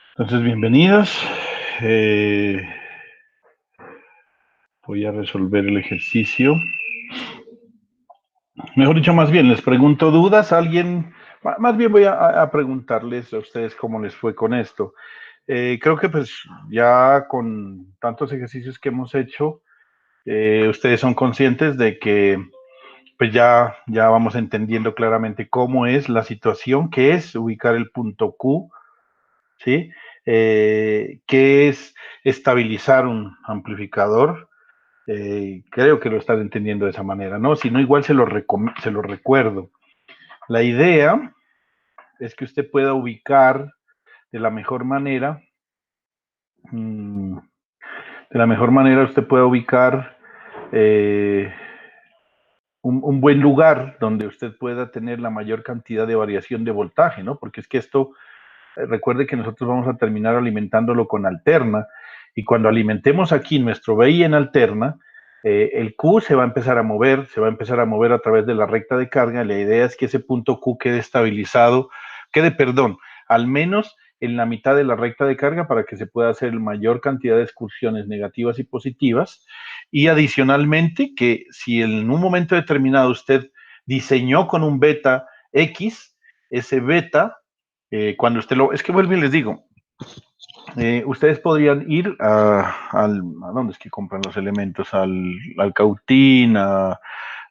Entonces, bienvenidos. Voy a resolver el ejercicio. Mejor dicho, más bien, les pregunto dudas. ¿Alguien? Más bien voy a preguntarles a ustedes cómo les fue con esto. Creo que pues ya con tantos ejercicios que hemos hecho, ustedes son conscientes de que pues ya vamos entendiendo claramente cómo es la situación, qué es ubicar el punto Q, ¿sí? ¿Qué es estabilizar un amplificador? Creo que lo están entendiendo de esa manera, ¿no? Si no, igual se lo recuerdo. La idea es que usted pueda ubicar de la mejor manera, usted pueda ubicar eh, un buen lugar donde usted pueda tener la mayor cantidad de variación de voltaje, ¿no? Porque es que esto, recuerde que nosotros vamos a terminar alimentándolo con alterna, y cuando alimentemos aquí nuestro BI en alterna, el Q se va a empezar a mover, a través de la recta de carga. La idea es que ese punto Q quede estabilizado, al menos en la mitad de la recta de carga, para que se pueda hacer mayor cantidad de excursiones negativas y positivas. Y adicionalmente, que si en un momento determinado usted diseñó con un beta X, ese beta, cuando usted lo... Es que vuelvo y les digo, ustedes podrían ir ¿a dónde es que compran los elementos? Al Cautín, a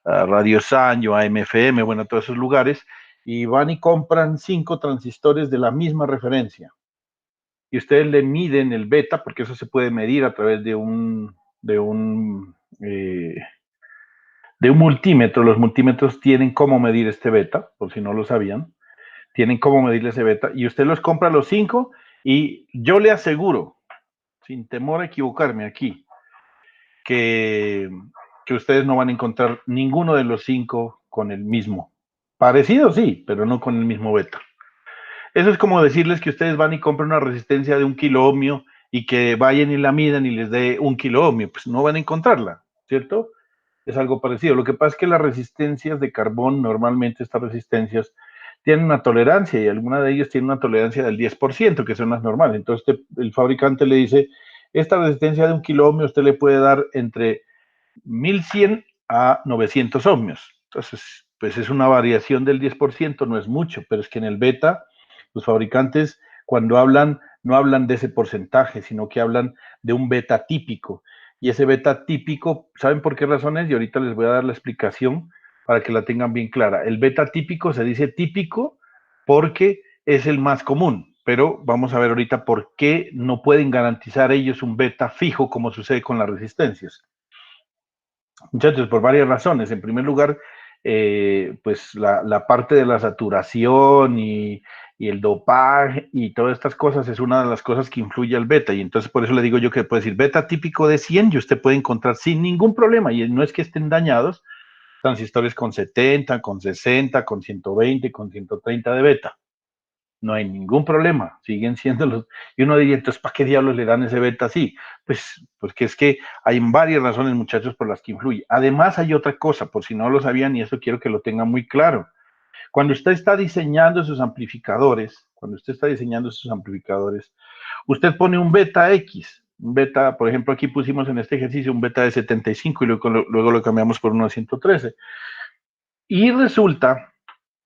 Radio Sanyo, a MFM, bueno, a todos esos lugares, y van y compran 5 transistores de la misma referencia. Y ustedes le miden el beta, porque eso se puede medir a través de de un multímetro. Los multímetros tienen cómo medir este beta, por si no lo sabían. Tienen cómo medirle ese beta, y usted los compra los 5, y yo le aseguro, sin temor a equivocarme aquí, que, que ustedes no van a encontrar ninguno de los 5 con el mismo. Parecido sí, pero no con el mismo beta. Eso es como decirles que ustedes van y compran una resistencia de 1 kilo-ohmio y que vayan y la midan y les dé 1 kilo-ohmio. Pues no van a encontrarla, ¿cierto? Es algo parecido. Lo que pasa es que las resistencias de carbón, normalmente estas resistencias tienen una tolerancia, y alguna de ellas tiene una tolerancia del 10%, que son las normales. Entonces el fabricante le dice, esta resistencia de 1 kilo-ohmio usted le puede dar entre 1100 a 900 ohmios. Entonces, pues es una variación del 10%, no es mucho, pero es que en el beta, los fabricantes, cuando hablan, no hablan de ese porcentaje, sino que hablan de un beta típico. Y ese beta típico, ¿saben por qué razones? Y ahorita les voy a dar la explicación para que la tengan bien clara. El beta típico se dice típico porque es el más común, pero vamos a ver ahorita por qué no pueden garantizar ellos un beta fijo, como sucede con las resistencias. Muchachos, por varias razones. En primer lugar, pues la parte de la saturación y el dopaje y todas estas cosas es una de las cosas que influye al beta. Y entonces por eso le digo yo que puede decir beta típico de 100 y usted puede encontrar sin ningún problema. Y no es que estén dañados transistores con 70, con 60, con 120, con 130 de beta. No hay ningún problema, siguen siendo los... Y uno diría, entonces, ¿para qué diablos le dan ese beta así? Pues porque es que hay varias razones, muchachos, por las que influye. Además, hay otra cosa, por si no lo sabían, y eso quiero que lo tengan muy claro. Cuando usted está diseñando sus amplificadores, usted pone un beta X, un beta, por ejemplo, aquí pusimos en este ejercicio un beta de 75 y luego lo cambiamos por uno de 113. Y resulta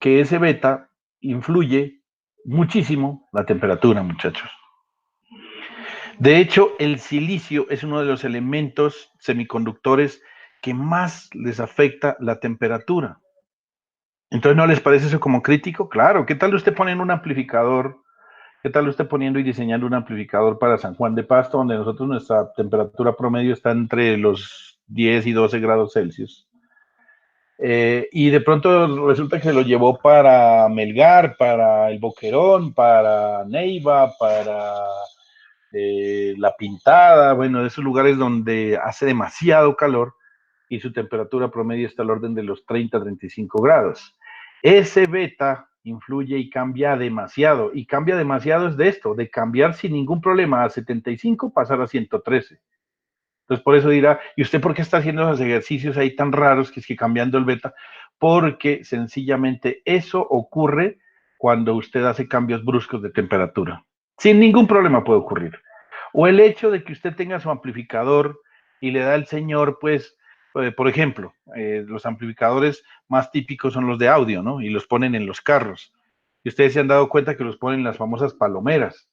que ese beta influye muchísimo la temperatura, muchachos. De hecho, el silicio es uno de los elementos semiconductores que más les afecta la temperatura. Entonces, ¿no les parece eso como crítico? Claro, ¿qué tal usted poniendo un amplificador? ¿Qué tal usted poniendo y diseñando un amplificador para San Juan de Pasto, donde nosotros nuestra temperatura promedio está entre los 10 y 12 grados Celsius? Y de pronto resulta que se lo llevó para Melgar, para El Boquerón, para Neiva, para La Pintada, bueno, de esos lugares donde hace demasiado calor y su temperatura promedio está al orden de los 30-35 grados. Ese beta influye y cambia demasiado es de esto, de cambiar sin ningún problema a 75, pasar a 113. Entonces, por eso dirá, ¿y usted por qué está haciendo esos ejercicios ahí tan raros que es que cambiando el beta? Porque sencillamente eso ocurre cuando usted hace cambios bruscos de temperatura. Sin ningún problema puede ocurrir. O el hecho de que usted tenga su amplificador y le da el señor, pues, por ejemplo, los amplificadores más típicos son los de audio, ¿no? Y los ponen en los carros. Y ustedes se han dado cuenta que los ponen en las famosas palomeras.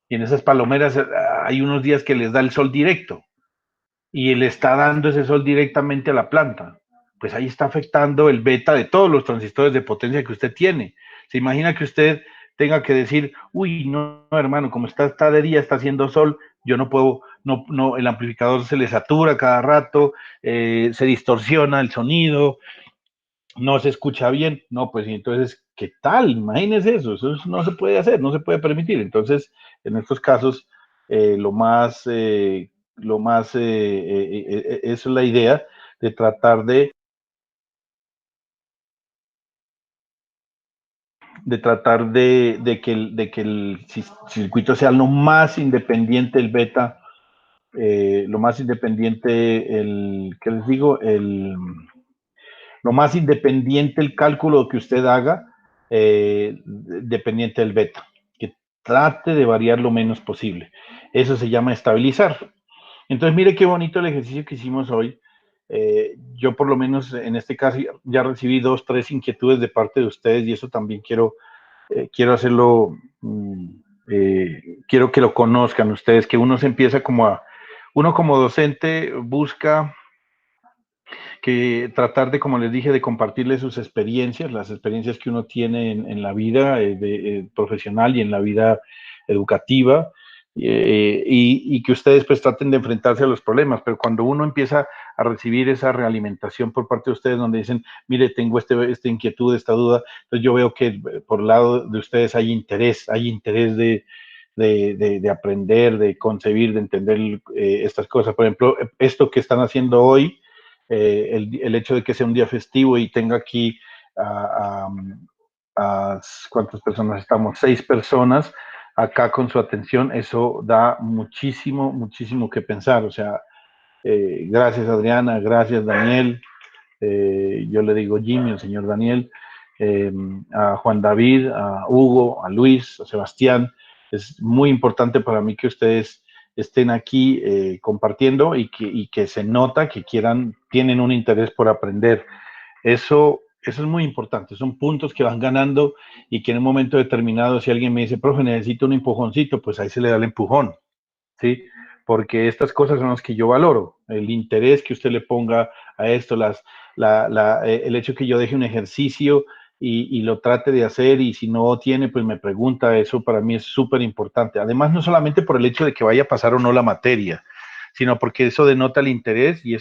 Y en esas palomeras hay unos días que les da el sol directo y le está dando ese sol directamente a la planta. Pues ahí está afectando el beta de todos los transistores de potencia que usted tiene. Se imagina que usted tenga que decir, uy, no, no hermano, como está de día, está haciendo sol, yo no puedo, no, el amplificador se le satura cada rato, se distorsiona el sonido, no se escucha bien, no, pues entonces, ¿qué tal? Imagínese eso no se puede hacer, no se puede permitir. Entonces, en estos casos, eso es la idea de tratar de que el circuito sea lo más independiente el beta, lo más independiente ¿qué les digo? Lo más independiente el cálculo que usted haga, dependiente del beta, que trate de variar lo menos posible. Eso se llama estabilizar. Entonces, mire qué bonito el ejercicio que hicimos hoy. Yo por lo menos en este caso ya recibí 2, 3 inquietudes de parte de ustedes y eso también quiero hacerlo, quiero que lo conozcan ustedes, que uno se empieza uno como docente busca que tratar de, como les dije, de compartirles sus experiencias, las experiencias que uno tiene en la vida profesional y en la vida educativa, y que ustedes pues traten de enfrentarse a los problemas, pero cuando uno empieza a recibir esa realimentación por parte de ustedes donde dicen, mire, tengo esta inquietud, esta duda, entonces yo veo que por el lado de ustedes hay interés de aprender, de concebir, de entender estas cosas. Por ejemplo, esto que están haciendo hoy, el hecho de que sea un día festivo y tenga aquí a, ¿cuántas personas estamos? 6 personas acá con su atención, eso da muchísimo, muchísimo que pensar. O sea, gracias Adriana, gracias Daniel, yo le digo Jimmy, el señor Daniel, a Juan David, a Hugo, a Luis, a Sebastián. Es muy importante para mí que ustedes estén aquí compartiendo y que se nota que tienen un interés por aprender. Eso es muy importante, son puntos que van ganando y que en un momento determinado, si alguien me dice, profe, necesito un empujoncito, pues ahí se le da el empujón. ¿Sí? Porque estas cosas son las que yo valoro, el interés que usted le ponga a esto, el hecho que yo deje un ejercicio y lo trate de hacer y si no tiene, pues me pregunta, eso para mí es súper importante. Además, no solamente por el hecho de que vaya a pasar o no la materia, sino porque eso denota el interés y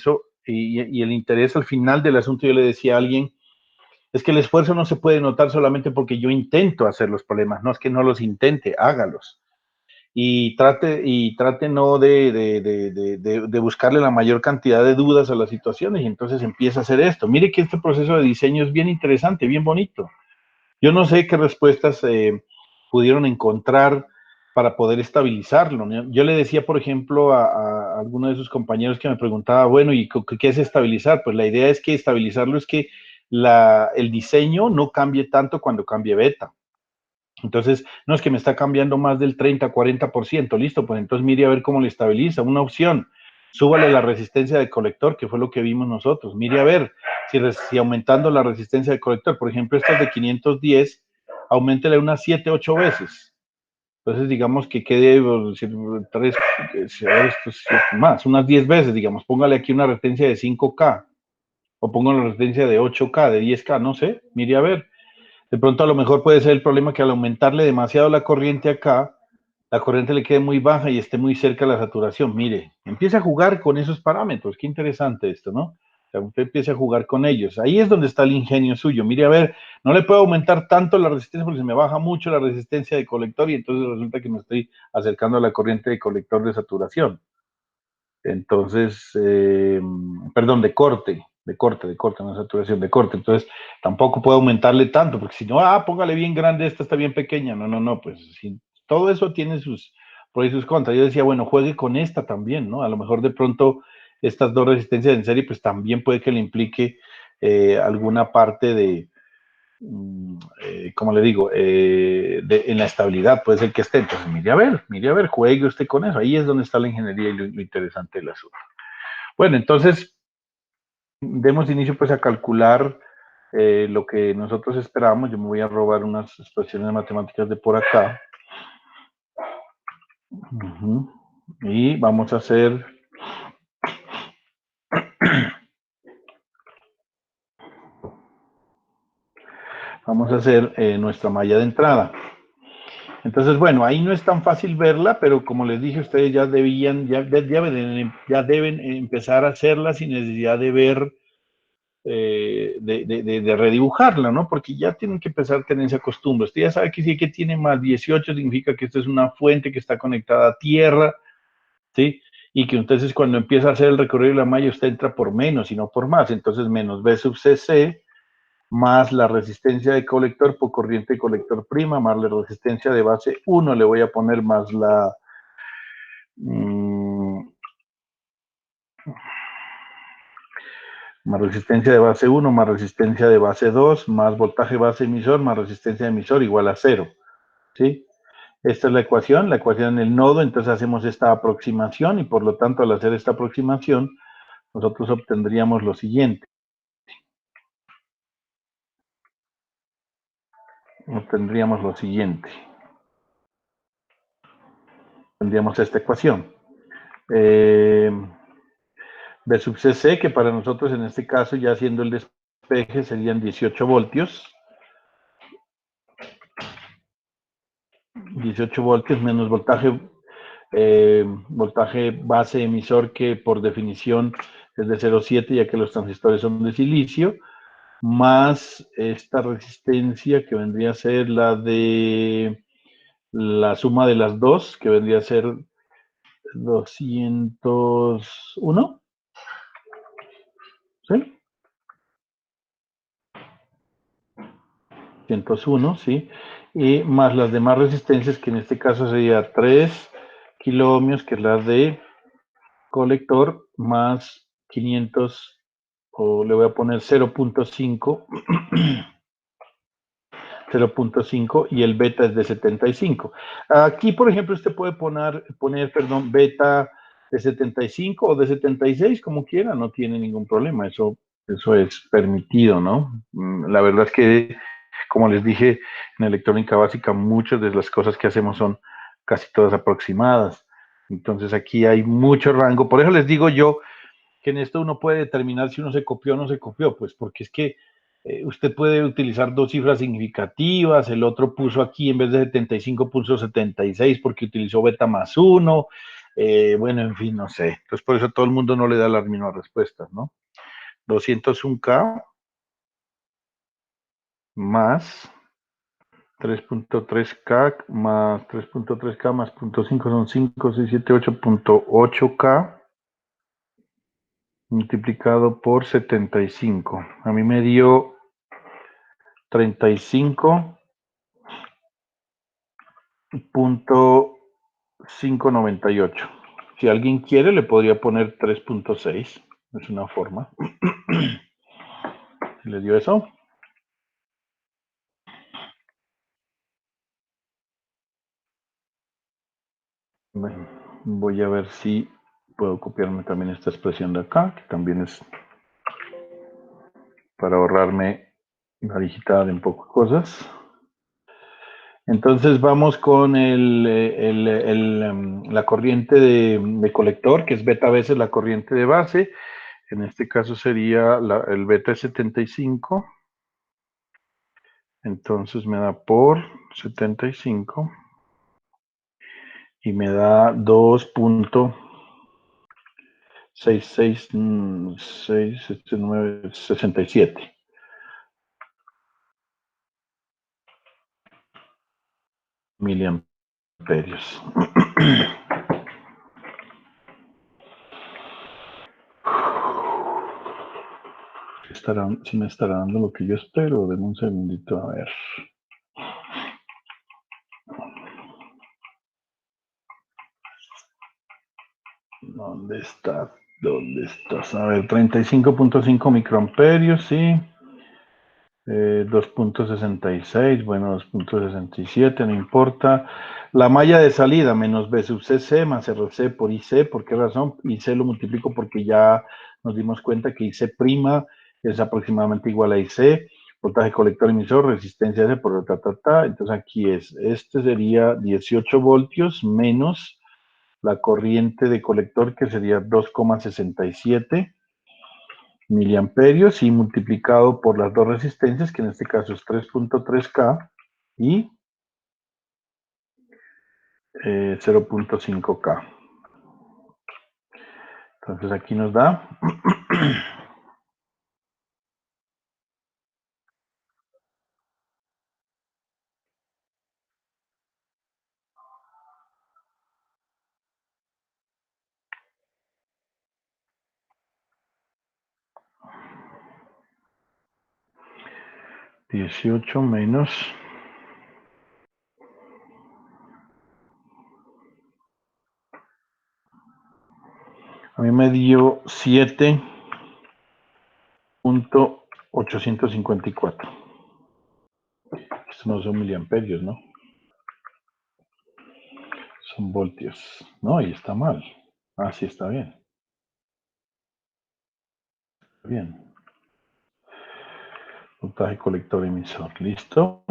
el interés al final del asunto, yo le decía a alguien, es que el esfuerzo no se puede notar solamente porque yo intento hacer los problemas, no es que no los intente, hágalos y trate no de buscarle la mayor cantidad de dudas a las situaciones y entonces empieza a hacer esto. Mire que este proceso de diseño es bien interesante, bien bonito. Yo no sé qué respuestas pudieron encontrar para poder estabilizarlo, ¿no? Yo le decía, por ejemplo, a alguno de sus compañeros que me preguntaba, bueno, ¿y qué es estabilizar? Pues la idea es que estabilizarlo es que el diseño no cambie tanto cuando cambie beta. Entonces, no es que me está cambiando más del 30, 40%, listo, pues entonces mire a ver cómo le estabiliza. Una opción, súbale la resistencia de colector, que fue lo que vimos nosotros. Mire a ver si aumentando la resistencia de colector, por ejemplo, estas de 510, aumentele unas 7, 8 veces. Entonces, digamos que quede 3, más, unas 10 veces, digamos, póngale aquí una resistencia de 5K o ponga una resistencia de 8K, de 10K, no sé, mire a ver. De pronto a lo mejor puede ser el problema que al aumentarle demasiado la corriente acá, la corriente le quede muy baja y esté muy cerca de la saturación. Mire, empieza a jugar con esos parámetros. Qué interesante esto, ¿no? O sea, usted empieza a jugar con ellos. Ahí es donde está el ingenio suyo. Mire, a ver, no le puedo aumentar tanto la resistencia porque se me baja mucho la resistencia de colector y entonces resulta que me estoy acercando a la corriente de colector de saturación. Entonces, perdón, de corte, no saturación, de corte. Entonces, tampoco puedo aumentarle tanto, porque si no, póngale bien grande, esta está bien pequeña. No, no, no, pues todo eso tiene sus pros y sus contras. Yo decía, bueno, juegue con esta también, ¿no? A lo mejor de pronto estas dos resistencias en serie, pues también puede que le implique alguna parte como le digo, en la estabilidad puede ser que esté. Entonces, mire a ver, juegue usted con eso. Ahí es donde está la ingeniería y lo interesante del asunto. Bueno, entonces, demos inicio pues a calcular lo que nosotros esperamos. Yo me voy a robar unas expresiones matemáticas de por acá. Y vamos a hacer nuestra malla de entrada. Entonces, bueno, ahí no es tan fácil verla, pero como les dije, ustedes ya deben empezar a hacerla sin necesidad de ver, de redibujarla, ¿no? Porque ya tienen que empezar a tener esa costumbre. Usted ya sabe que si que tiene más 18 significa que esto es una fuente que está conectada a tierra, ¿sí? Y que entonces cuando empieza a hacer el recorrido de la malla, usted entra por menos y no por más. Entonces, menos B sub CC más la resistencia de colector por corriente de colector prima, más la resistencia de base 1, le voy a poner más la más resistencia de base 1, más resistencia de base 2, más voltaje base emisor, más resistencia de emisor igual a 0, ¿sí? Esta es la ecuación en el nodo, entonces hacemos esta aproximación y por lo tanto al hacer esta aproximación nosotros obtendríamos lo siguiente. Tendríamos esta ecuación. B sub CC, que para nosotros en este caso, ya haciendo el despeje, serían 18 voltios. 18 voltios menos voltaje base emisor, que por definición es de 0,7, ya que los transistores son de silicio, más esta resistencia que vendría a ser la suma de las dos, que vendría a ser 201, ¿sí? 201, ¿sí? Y más las demás resistencias, que en este caso sería 3 kiloohmios, que es la de colector, más 500, o le voy a poner 0.5, 0.5, y el beta es de 75. Aquí, por ejemplo, usted puede poner beta de 75 o de 76, como quiera, no tiene ningún problema, eso es permitido, ¿no? La verdad es que, como les dije, en electrónica básica muchas de las cosas que hacemos son casi todas aproximadas. Entonces aquí hay mucho rango. Por eso les digo yo que en esto uno puede determinar si uno se copió o no se copió, pues porque es que usted puede utilizar dos cifras significativas, el otro puso aquí en vez de 75 puso 76 porque utilizó beta más 1, bueno, en fin, no sé. Entonces por eso todo el mundo no le da las mismas respuestas, ¿no? 201K más 3.3K más 3.3K más 0.5 son 5, 6, 7, 8.8K multiplicado por 75. A mí me dio 35.598. Si alguien quiere, le podría poner 3.6. Es una forma. ¿Le dio eso? Bueno, voy a ver si puedo copiarme también esta expresión de acá, que también es para ahorrarme la digital en pocas cosas. Entonces vamos con la corriente de colector, que es beta veces la corriente de base. En este caso sería el beta 75. Entonces me da por 75 y me da 2.6667 miliamperios. Si me estará dando lo que yo espero, denme un segundito a ver. ¿Dónde está? ¿Dónde estás? A ver, 35.5 microamperios, sí. 2.66, bueno, 2.67, no importa. La malla de salida menos B sub CC más RC por IC, ¿por qué razón? IC lo multiplico porque ya nos dimos cuenta que IC prima es aproximadamente igual a IC, voltaje colector emisor, resistencia C por entonces aquí este sería 18 voltios menos la corriente de colector que sería 2,67 miliamperios y multiplicado por las dos resistencias, que en este caso es 3.3K y 0.5K. Entonces aquí nos da 18 menos a mí me dio 7.854. Estos no son miliamperios, ¿no? Son voltios. No, y está mal. Ah, sí, está bien. Bien. Voltaje colector emisor. ¿Listo?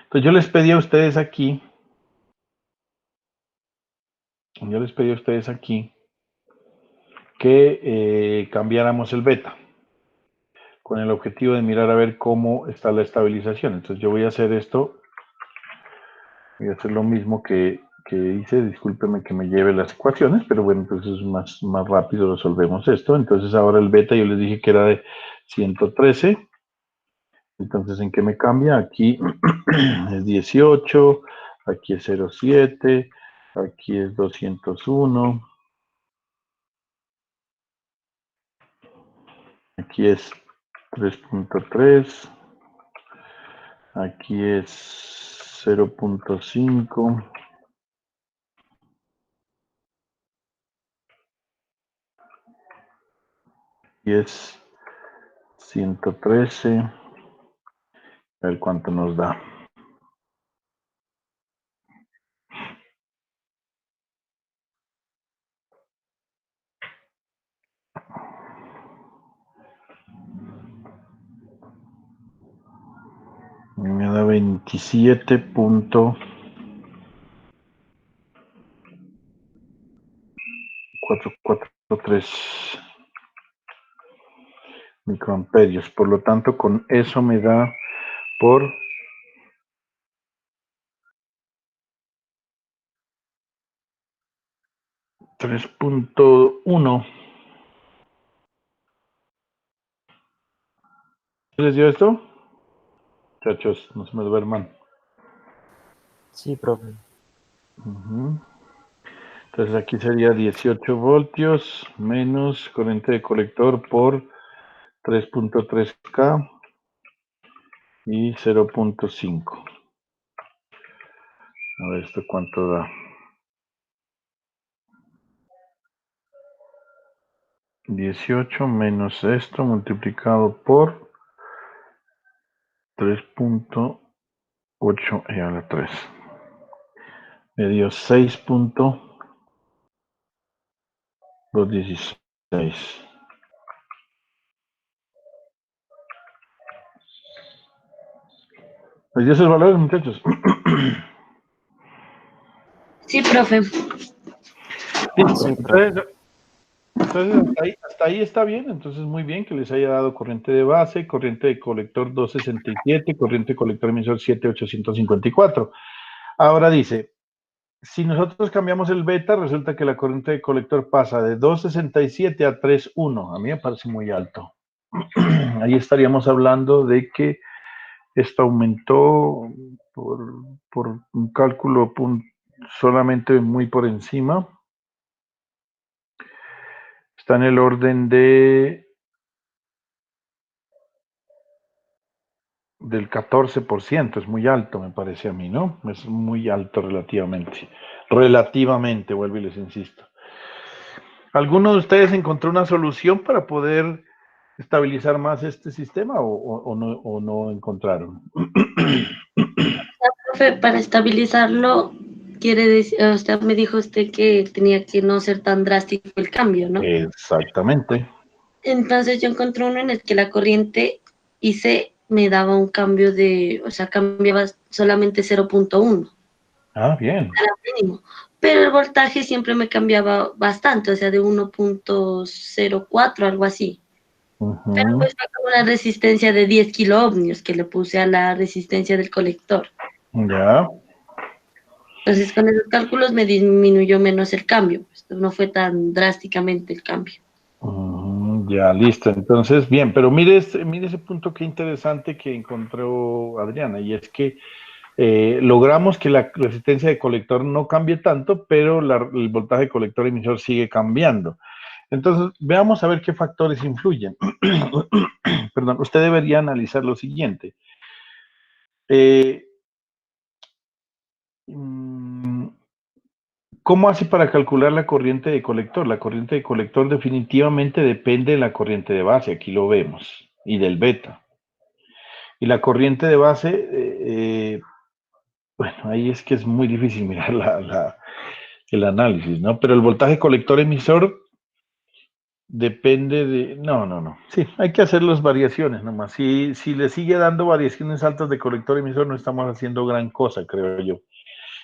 Entonces yo les pedí a ustedes aquí que cambiáramos el beta con el objetivo de mirar a ver cómo está la estabilización. Entonces yo voy a hacer esto, voy a hacer lo mismo que hice, discúlpenme que me lleve las ecuaciones, pero bueno, entonces más rápido resolvemos esto. Entonces ahora el beta yo les dije que era de 113, entonces ¿en qué me cambia? Aquí es 18, aquí es 0,7, aquí es 201, aquí es 3.3, aquí es 0.5, y es 113, a ver cuánto nos da. Me da 27.443 microamperios. Por lo tanto, con eso me da por 3.1. ¿Qué les dio esto? Muchachos, no se me duerman. Sí, profe. Entonces aquí sería 18 voltios menos corriente de colector por 3.3K y 0.5. A ver, ¿esto cuánto da? 18 menos esto multiplicado por 3.8 y a la 3. Me dio 6.216. ¿Les dio esos valores, muchachos? Sí, profe. Listo. Sí, profe. Entonces hasta ahí está bien. Entonces, muy bien que les haya dado corriente de base, corriente de colector 267, corriente de colector emisor 7854. Ahora dice, si nosotros cambiamos el beta, resulta que la corriente de colector pasa de 267 a 3.1. A mí me parece muy alto. Ahí estaríamos hablando de que esto aumentó por un cálculo solamente muy por encima. Está en el orden del 14%, es muy alto, me parece a mí, ¿no? Es muy alto relativamente. Relativamente, vuelvo y les insisto. ¿Alguno de ustedes encontró una solución para poder estabilizar más este sistema o no encontraron? Profe, para estabilizarlo, quiere decir, usted me dijo usted que tenía que no ser tan drástico el cambio, ¿no? Exactamente. Entonces yo encontré uno en el que la corriente IC me daba un cambio de, o sea, cambiaba solamente 0.1, Ah, bien. era mínimo. Pero el voltaje siempre me cambiaba bastante, o sea, de 1.04, algo así. Pero Ujú. pues fue como una resistencia de 10 kiloohmios que le puse a la resistencia del colector. Ya. Entonces con esos cálculos me disminuyó menos el cambio, pues, no fue tan drásticamente el cambio. Ya, listo. Entonces, bien, pero mire ese punto que interesante que encontró Adriana, y es que logramos que la resistencia de colector no cambie tanto, pero el voltaje de colector emisor sigue cambiando. Entonces, veamos a ver qué factores influyen. Perdón, usted debería analizar lo siguiente. Eh, mm, ¿Cómo hace para calcular la corriente de colector? La corriente de colector definitivamente depende de la corriente de base, aquí lo vemos, y del beta. Y la corriente de base, bueno, ahí es que es muy difícil mirar el análisis, ¿no? Pero el voltaje colector emisor depende de... No. Sí, hay que hacer las variaciones nomás. Si le sigue dando variaciones altas de colector emisor, no estamos haciendo gran cosa, creo yo.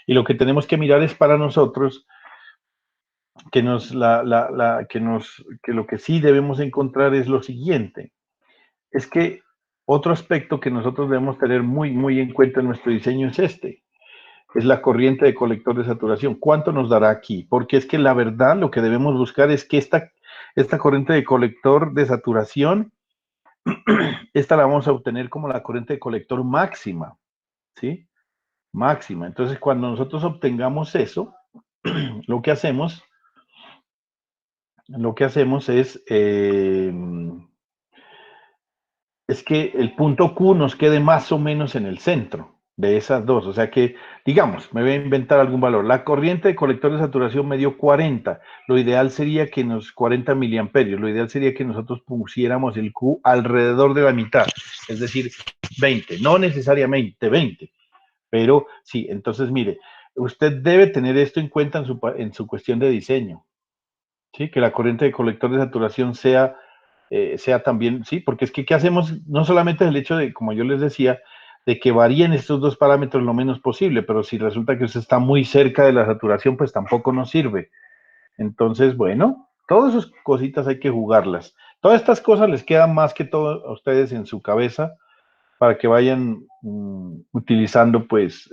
Y lo que tenemos que mirar es para nosotros que que lo que sí debemos encontrar es lo siguiente. Es que otro aspecto que nosotros debemos tener muy en cuenta en nuestro diseño es este. Es la corriente de colector de saturación. ¿Cuánto nos dará aquí? Porque es que la verdad lo que debemos buscar es que esta corriente de colector de saturación, esta la vamos a obtener como la corriente de colector máxima, ¿sí? Máxima. Entonces, cuando nosotros obtengamos eso, lo que hacemos, lo que hacemos es que el punto Q nos quede más o menos en el centro de esas dos. O sea que, digamos, me voy a inventar algún valor. La corriente de colector de saturación me dio 40. Lo ideal sería que nos 40 miliamperios. Lo ideal sería que nosotros pusiéramos el Q alrededor de la mitad, es decir, 20. No necesariamente 20, pero sí. Entonces, mire, usted debe tener esto en cuenta en su cuestión de diseño. ¿Sí? Que la corriente de colector de saturación sea también, sí, porque es que, ¿qué hacemos? No solamente es el hecho de, como yo les decía, de que varíen estos dos parámetros lo menos posible, pero si resulta que usted está muy cerca de la saturación, pues tampoco nos sirve. Entonces, bueno, todas esas cositas hay que jugarlas. Todas estas cosas les quedan más que todo a ustedes en su cabeza para que vayan utilizando, pues,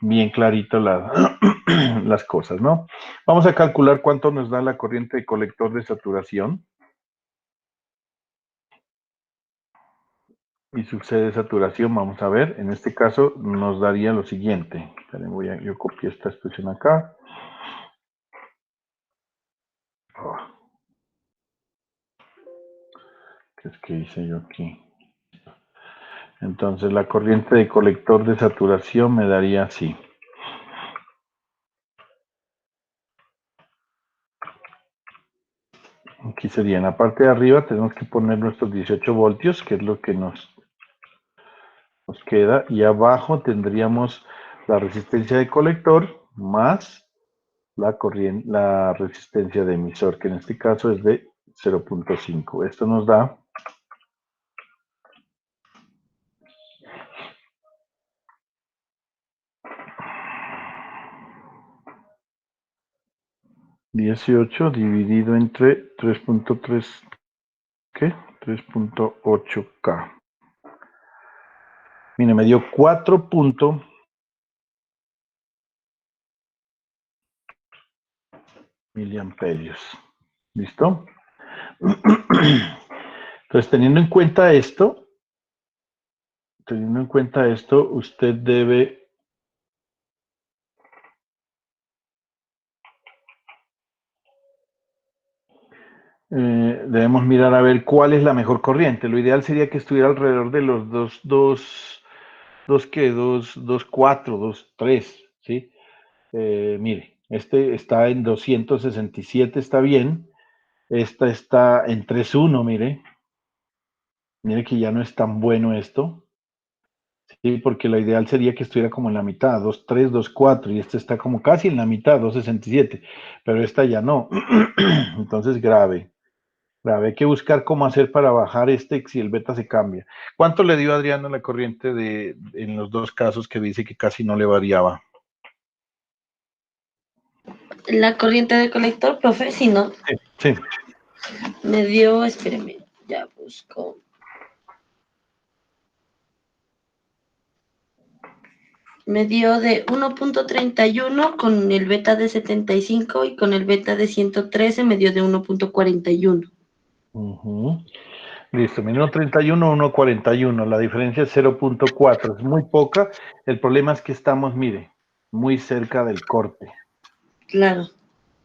bien clarito las cosas, ¿no? Vamos a calcular cuánto nos da la corriente de colector de saturación. Y sucede de saturación, vamos a ver, en este caso nos daría lo siguiente. Yo copio esta expresión acá. ¿Qué es que hice yo aquí? Entonces la corriente de colector de saturación me daría así. Aquí sería en la parte de arriba, tenemos que poner nuestros 18 voltios, que es lo que nos queda, y abajo tendríamos la resistencia de colector más la resistencia de emisor, que en este caso es de 0.5. Esto nos da 18 dividido entre 3.3, ¿qué? 3.8K. Mire, me dio 4 miliamperios. ¿Listo? Entonces, teniendo en cuenta esto, usted debemos mirar a ver cuál es la mejor corriente. Lo ideal sería que estuviera alrededor de los 2.4, 2.3, ¿sí? Mire, este está en 267, está bien. Esta está en 3.1, mire. Mire que ya no es tan bueno esto. Sí, porque la ideal sería que estuviera como en la mitad, 2.3, 2.4, y esta está como casi en la mitad, 2.67, pero esta ya no. Entonces, grave. Grave. Hay que buscar cómo hacer para bajar este si el beta se cambia. ¿Cuánto le dio Adriano la corriente en los dos casos que dice que casi no le variaba? La corriente de colector, profe, si no, Sí, sí. me dio, espéreme, ya busco. Me dio de 1.31 con el beta de 75 y con el beta de 113 me dio de 1.41. Listo, 1.31, 1.41, la diferencia es 0.4, es muy poca. El problema es que estamos, mire, muy cerca del corte. Claro.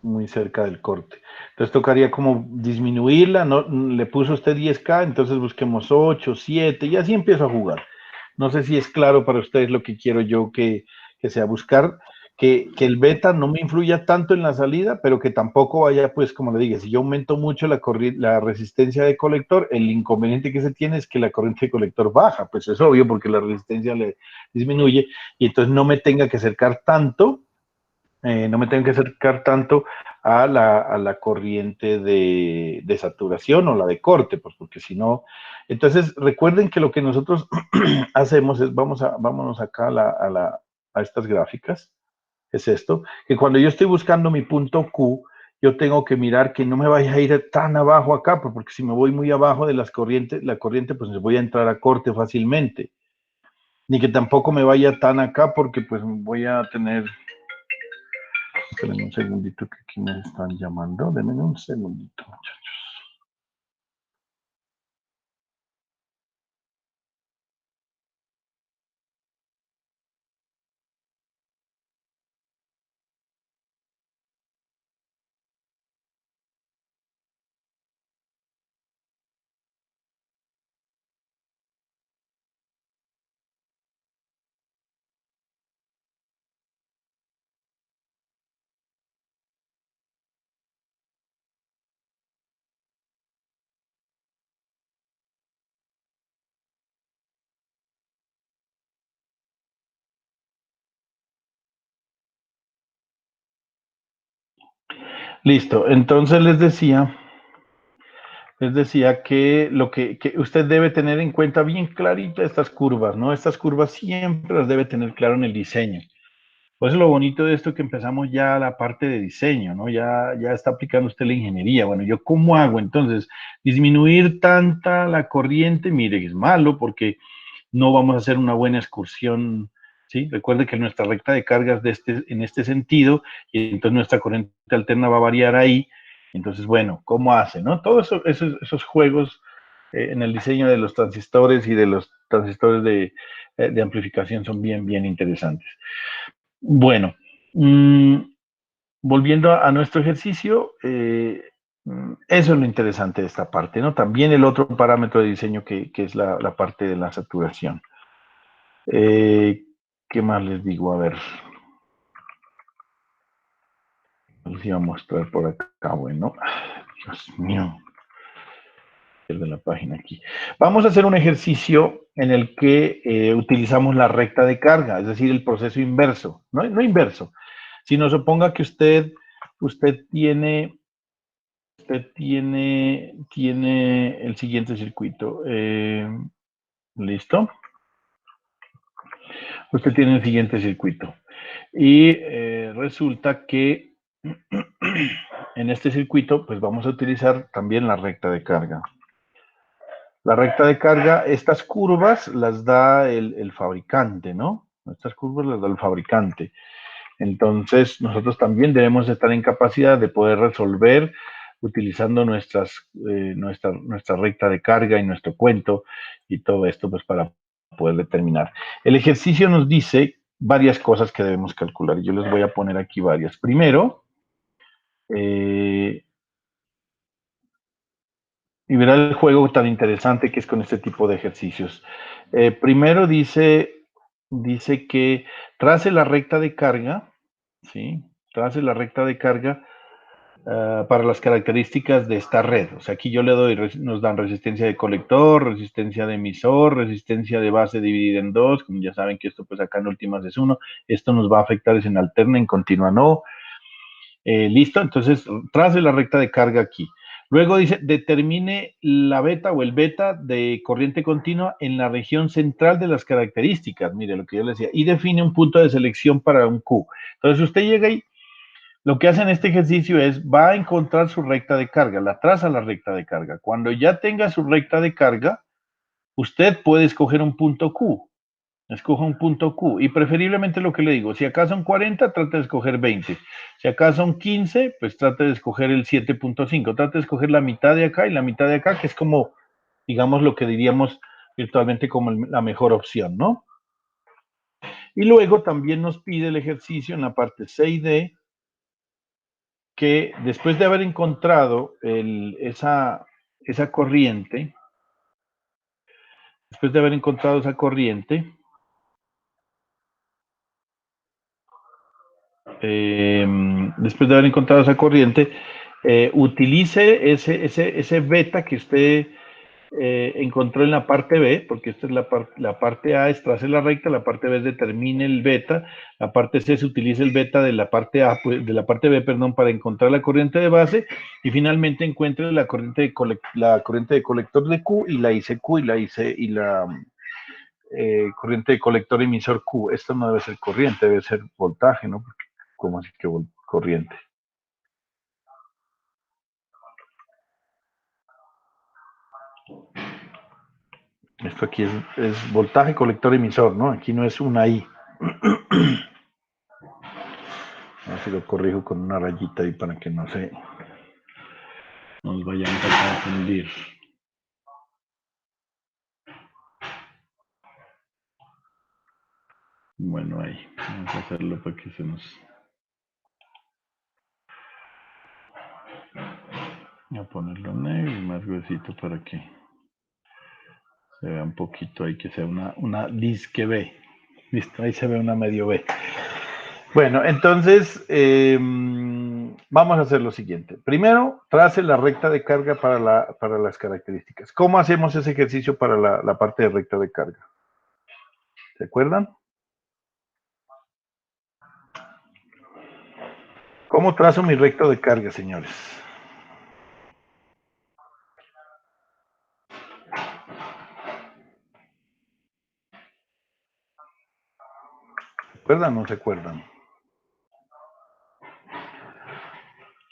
Muy cerca del corte. Entonces tocaría como disminuirla, no, le puso usted 10K, entonces busquemos 8, 7 y así empiezo a jugar. No sé si es claro para ustedes lo que quiero yo que sea buscar, que el beta no me influya tanto en la salida, pero que tampoco vaya, pues como le dije, si yo aumento mucho la resistencia de colector, el inconveniente que se tiene es que la corriente de colector baja, pues es obvio porque la resistencia le disminuye y entonces no me tenga que acercar tanto. No me tengo que acercar tanto a la corriente de saturación o la de corte, pues porque si no, entonces recuerden que lo que nosotros hacemos es, vámonos acá a estas gráficas, es esto, que cuando yo estoy buscando mi punto Q, yo tengo que mirar que no me vaya a ir tan abajo acá, pues porque si me voy muy abajo de las corrientes, la corriente, pues voy a entrar a corte fácilmente, ni que tampoco me vaya tan acá porque pues voy a tener. Esperen un segundito que aquí me están llamando. Denme un segundito, muchachos. Listo, entonces les decía que lo que usted debe tener en cuenta bien clarita estas curvas, ¿no? Estas curvas siempre las debe tener claro en el diseño. Pues lo bonito de esto que empezamos ya la parte de diseño, ¿no? Ya está aplicando usted la ingeniería. Bueno, ¿yo cómo hago? Entonces, disminuir tanta la corriente, mire, es malo porque no vamos a hacer una buena excursión, ¿sí? Recuerde que nuestra recta de cargas en este sentido, y entonces nuestra corriente alterna va a variar ahí. Entonces, bueno, ¿cómo hace, no? Todos esos juegos en el diseño de los transistores y de los transistores de amplificación son bien interesantes. Bueno, volviendo a nuestro ejercicio, eso es lo interesante de esta parte, ¿no? También el otro parámetro de diseño que es la parte de la saturación. ¿Qué más les digo? A ver. Les iba a mostrar por acá. Bueno, Dios mío. De la página aquí. Vamos a hacer un ejercicio en el que utilizamos la recta de carga, es decir, el proceso inverso. No inverso, sino suponga que usted tiene el siguiente circuito. ¿Listo? Usted tiene el siguiente circuito. Y resulta que en este circuito, pues vamos a utilizar también la recta de carga. La recta de carga, estas curvas las da el fabricante, ¿no? Estas curvas las da el fabricante. Entonces, nosotros también debemos estar en capacidad de poder resolver utilizando nuestra recta de carga y nuestro cuento y todo esto, pues para poder determinar. El ejercicio nos dice varias cosas que debemos calcular y yo les voy a poner aquí varias. Primero, y verá el juego tan interesante que es con este tipo de ejercicios. Primero dice que trace la recta de carga, ¿sí? Trace la recta de carga para las características de esta red. O sea, aquí yo le doy, nos dan resistencia de colector, resistencia de emisor, resistencia de base dividida en 2, como ya saben que esto pues acá en últimas es 1, esto nos va a afectar es en alterna, en continua no. Listo, entonces trace la recta de carga aquí. Luego dice, determine la beta o el beta de corriente continua en la región central de las características, mire lo que yo le decía, y define un punto de selección para un Q. Entonces usted llega y lo que hace en este ejercicio es, va a encontrar su recta de carga, la traza la recta de carga. Cuando ya tenga su recta de carga, usted puede escoger un punto Q. Escoja un punto Q y preferiblemente lo que le digo, si acá son 40, trate de escoger 20. Si acá son 15, pues trate de escoger el 7.5. Trate de escoger la mitad de acá y la mitad de acá, que es como, digamos, lo que diríamos virtualmente como la mejor opción, ¿no? Y luego también nos pide el ejercicio en la parte C y D, que después de haber encontrado esa corriente, después de haber encontrado esa corriente, utilice ese beta que usted encontró en la parte B, porque esta es la parte A es trace la recta, la parte B es determine el beta, la parte C se utiliza el beta de la parte A, de la parte B, perdón, para encontrar la corriente de base, y finalmente encuentre la corriente de colector de Q y la ICQ y la corriente de colector emisor Q. Esto no debe ser corriente, debe ser voltaje, ¿no? Porque, ¿cómo así que corriente? Esto aquí es voltaje colector emisor, ¿no? Aquí no es una I. A ver si lo corrijo con una rayita ahí para que no nos vayamos a confundir. Bueno, ahí. Vamos a hacerlo para que se nos... Voy a ponerlo negro y más gruesito para que se vea un poquito ahí, que sea una disque B. Listo, ahí se ve una medio B. Bueno, entonces vamos a hacer lo siguiente. Primero, trace la recta de carga para las características. ¿Cómo hacemos ese ejercicio para la parte de recta de carga? ¿Se acuerdan? ¿Cómo trazo mi recta de carga, señores? ¿Se acuerdan o no se acuerdan?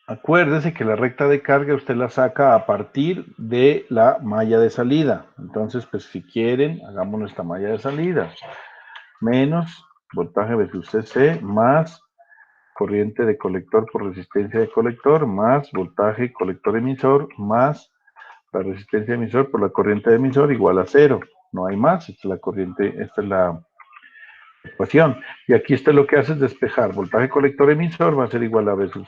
Acuérdese que la recta de carga usted la saca a partir de la malla de salida. Entonces, pues si quieren, hagamos nuestra malla de salida. Menos voltaje versus CC más corriente de colector por resistencia de colector más voltaje colector emisor más la resistencia emisor por la corriente de emisor igual a 0. No hay más. Esta es la corriente, esta es la ecuación. Y aquí usted lo que hace es despejar. Voltaje colector emisor va a ser igual a V sub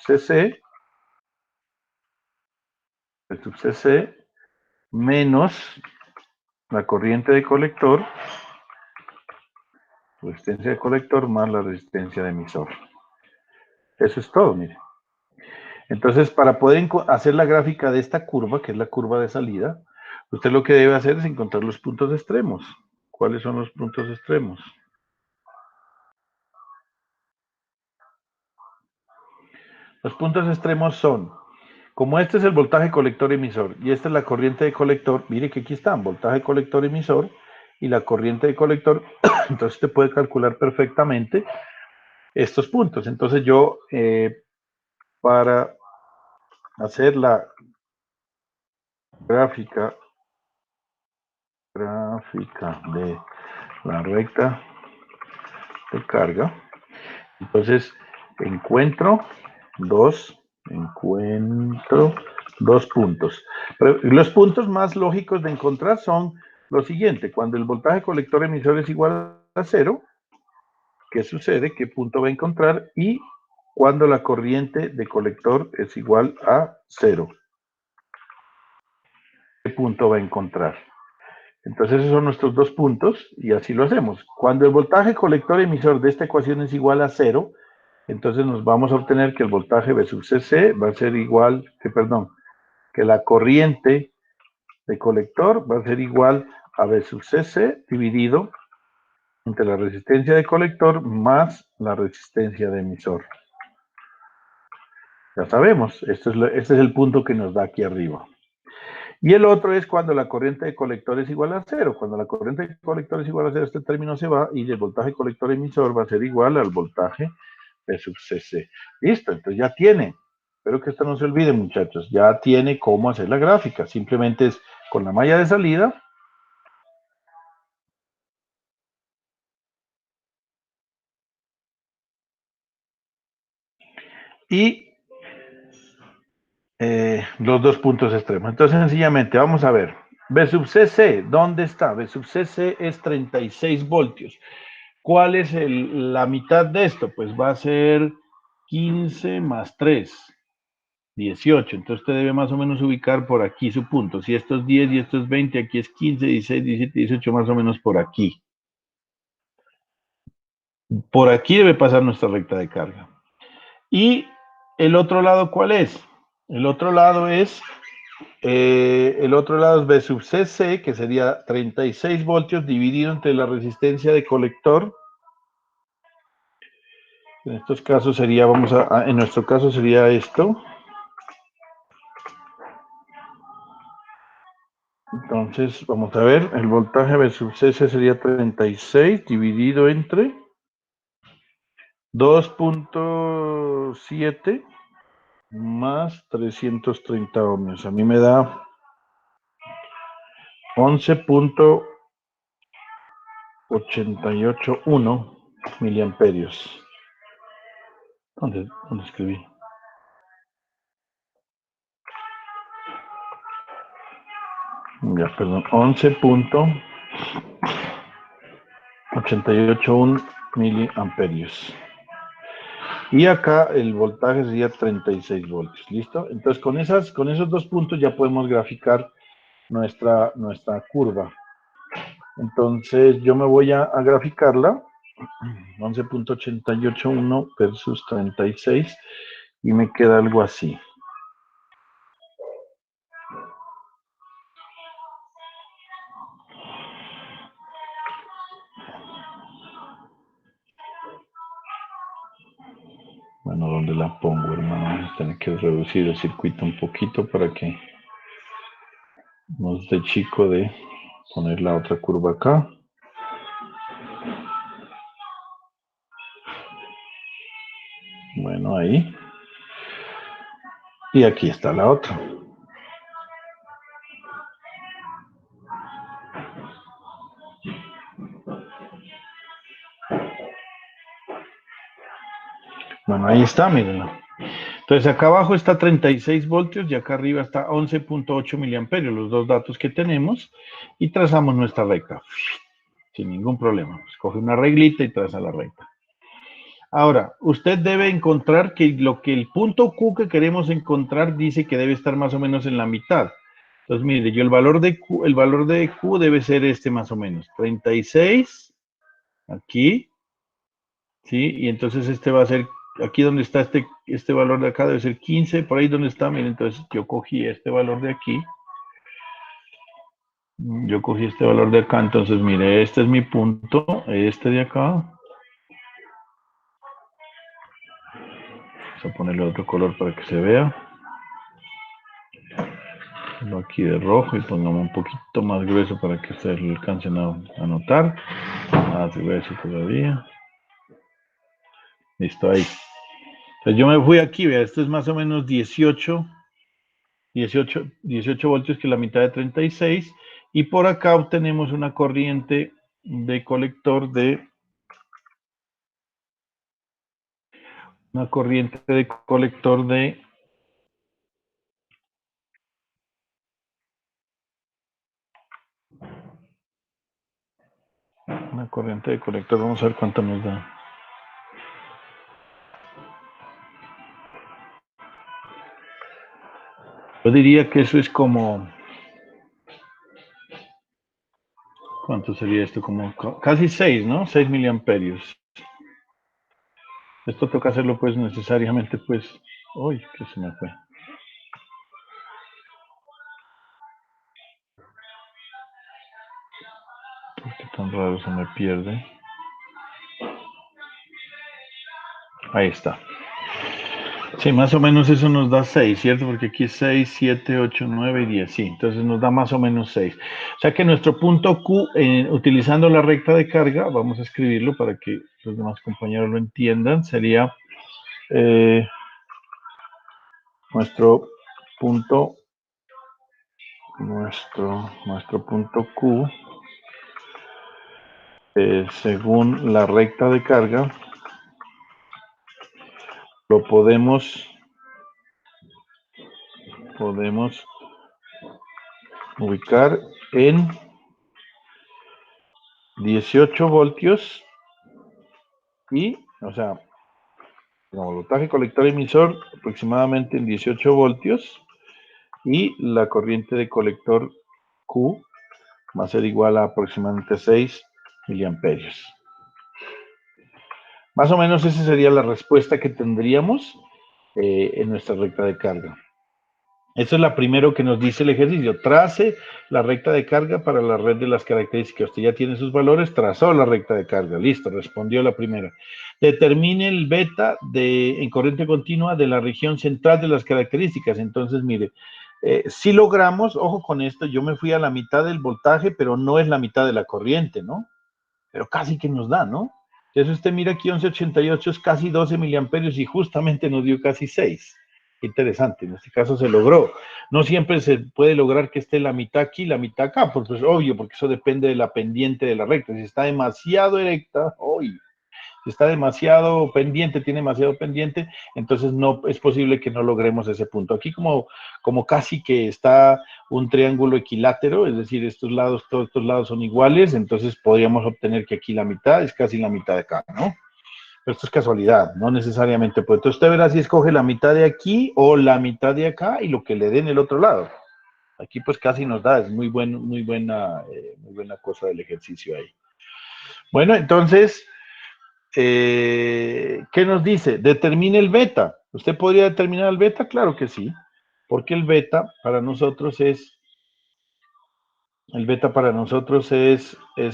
CC menos la corriente de colector, resistencia de colector más la resistencia de emisor. Eso es todo, mire. Entonces, para poder hacer la gráfica de esta curva, que es la curva de salida, usted lo que debe hacer es encontrar los puntos extremos. ¿Cuáles son los puntos extremos? Los puntos extremos son, como este es el voltaje colector emisor y esta es la corriente de colector, mire que aquí están, voltaje colector emisor y la corriente de colector, entonces usted puede calcular perfectamente estos puntos. Entonces yo, para hacer la gráfica de la recta de carga, entonces encuentro dos puntos. Pero los puntos más lógicos de encontrar son lo siguiente: cuando el voltaje colector emisor es igual a 0, ¿qué sucede? ¿Qué punto va a encontrar? Y cuando la corriente de colector es igual a 0, ¿qué punto va a encontrar? Entonces esos son nuestros dos puntos y así lo hacemos. Cuando el voltaje colector emisor de esta ecuación es igual a 0, Entonces nos vamos a obtener que el voltaje V sub CC va a ser igual, que la corriente de colector va a ser igual a V sub CC dividido entre la resistencia de colector más la resistencia de emisor. Ya sabemos, este es el punto que nos da aquí arriba. Y el otro es cuando la corriente de colector es igual a cero. Cuando la corriente de colector es igual a cero, este término se va y el voltaje colector emisor va a ser igual al voltaje de sub CC. Listo, entonces ya tiene. Espero que esto no se olvide, muchachos. Ya tiene cómo hacer la gráfica. Simplemente es con la malla de salida. Y los dos puntos extremos. Entonces, sencillamente, vamos a ver. V sub CC, ¿dónde está? V sub CC es 36 voltios. ¿Cuál es la mitad de esto? Pues va a ser 15 más 3, 18. Entonces usted debe más o menos ubicar por aquí su punto. Si esto es 10 y esto es 20, aquí es 15, 16, 17, 18, más o menos por aquí. Por aquí debe pasar nuestra recta de carga. ¿Y el otro lado cuál es? El otro lado es V sub CC, que sería 36 voltios dividido entre la resistencia de colector. En estos casos sería, en nuestro caso sería esto. Entonces, vamos a ver, el voltaje V sub CC sería 36 dividido entre 2.7 más 330 ohmios. A mí me da 11.881 miliamperios. ¿Dónde escribí? Ya, perdón, 11.881 miliamperios. Y acá el voltaje sería 36 voltios, ¿listo? Entonces con esos dos puntos ya podemos graficar nuestra curva. Entonces yo me voy a graficarla, 11.881 versus 36, y me queda algo así. Bueno, ¿dónde la pongo, hermano? Vamos a tener que reducir el circuito un poquito para que nos dé chico de poner la otra curva acá. Bueno, ahí. Y aquí está la otra. Bueno, ahí está, mírenlo. Entonces acá abajo está 36 voltios y acá arriba está 11.8 miliamperios, los dos datos que tenemos, y trazamos nuestra recta, sin ningún problema. Pues coge una reglita y traza la recta. Ahora, usted debe encontrar que el punto Q que queremos encontrar dice que debe estar más o menos en la mitad. Entonces, mire, el valor de Q debe ser este más o menos, 36, aquí, ¿sí? Y entonces este va a ser, aquí donde está este valor de acá debe ser 15, por ahí donde está, miren, entonces yo cogí este valor de aquí. Yo cogí este valor de acá, entonces mire, este es mi punto, este de acá. Vamos a ponerle otro color para que se vea. Pongo aquí de rojo y pongamos un poquito más grueso para que ustedes lo alcancen a notar. Más grueso todavía. Listo, ahí. Entonces yo me fui aquí, vea, esto es más o menos 18 voltios, que es la mitad de 36. Y por acá obtenemos una corriente de colector de... Una corriente de colector de... Una corriente de colector, vamos a ver cuánto nos da. Yo diría que eso es como... ¿Cuánto sería esto? Como casi 6, ¿no? 6 miliamperios. Esto toca hacerlo pues necesariamente pues... Uy, que se me fue. ¿Por qué tan raro se me pierde? Ahí está. Sí, más o menos eso nos da 6, ¿cierto? Porque aquí es 6, 7, 8, 9 y 10. Sí, entonces nos da más o menos 6. O sea que nuestro punto Q, utilizando la recta de carga, vamos a escribirlo para que los demás compañeros lo entiendan, sería nuestro punto, nuestro punto Q, según la recta de carga, lo podemos ubicar en 18 voltios y, o sea, como voltaje colector emisor aproximadamente en 18 voltios y la corriente de colector Q va a ser igual a aproximadamente 6 miliamperios. Más o menos esa sería la respuesta que tendríamos en nuestra recta de carga. Eso es lo primero que nos dice el ejercicio. Trace la recta de carga para la red de las características. Usted ya tiene sus valores, trazó la recta de carga. Listo, respondió la primera. Determine el beta en corriente continua de la región central de las características. Entonces, mire, si logramos, ojo con esto, yo me fui a la mitad del voltaje, pero no es la mitad de la corriente, ¿no? Pero casi que nos da, ¿no? Entonces usted mira aquí 1188 es casi 12 miliamperios y justamente nos dio casi 6. Interesante, en este caso se logró. No siempre se puede lograr que esté la mitad aquí, la mitad acá, pues es obvio, porque eso depende de la pendiente de la recta. Si está demasiado erecta, hoy, si está demasiado pendiente, tiene demasiado pendiente, entonces no es posible que no logremos ese punto. Aquí como casi que está un triángulo equilátero, es decir, todos estos lados son iguales, entonces podríamos obtener que aquí la mitad es casi la mitad de acá, ¿no? Pero esto es casualidad, no necesariamente. Pues entonces usted verá si escoge la mitad de aquí o la mitad de acá y lo que le dé en el otro lado. Aquí pues casi nos da, es muy buena cosa del ejercicio ahí. Bueno, entonces, ¿qué nos dice? Determine el beta. ¿Usted podría determinar el beta? Claro que sí, porque el beta para nosotros es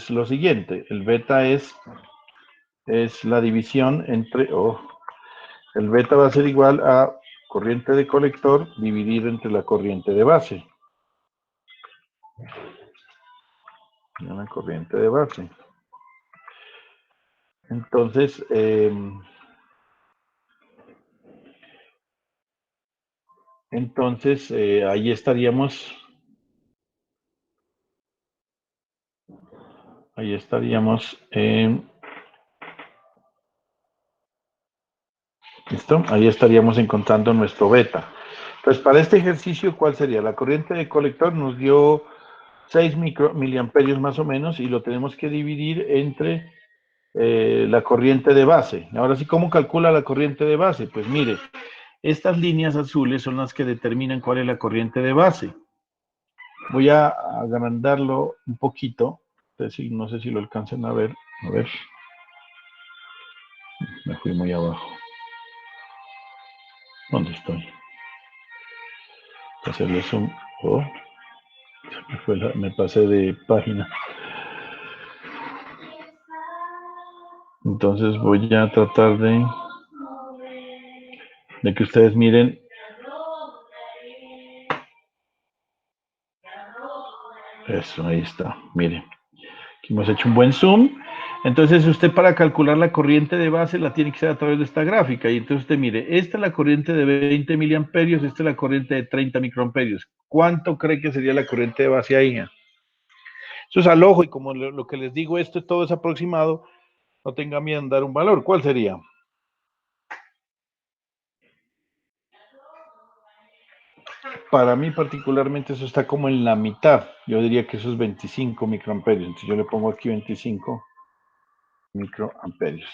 lo siguiente. El beta es la división entre, el beta va a ser igual a corriente de colector dividido entre la corriente de base. Una corriente de base. Entonces, ahí estaríamos. ¿Listo? Ahí estaríamos encontrando nuestro beta. Entonces, para este ejercicio, ¿cuál sería? La corriente de colector nos dio 6 miliamperios más o menos y lo tenemos que dividir entre la corriente de base. Ahora sí, ¿cómo calcula la corriente de base? Pues mire, estas líneas azules son las que determinan cuál es la corriente de base. Voy a agrandarlo un poquito. No sé si lo alcancen a ver. A ver. Me fui muy abajo. ¿Dónde estoy? Hacerle zoom. Oh, me pasé de página. Entonces voy a tratar de que ustedes miren. Eso, ahí está. Miren. Aquí hemos hecho un buen zoom. Entonces usted para calcular la corriente de base la tiene que hacer a través de esta gráfica. Y entonces usted mire, esta es la corriente de 20 miliamperios, esta es la corriente de 30 microamperios. ¿Cuánto cree que sería la corriente de base ahí? Eso es al ojo y como lo que les digo, esto todo es aproximado, no tenga miedo en dar un valor. ¿Cuál sería? Para mí particularmente eso está como en la mitad. Yo diría que eso es 25 microamperios. Entonces yo le pongo aquí 25 microamperios.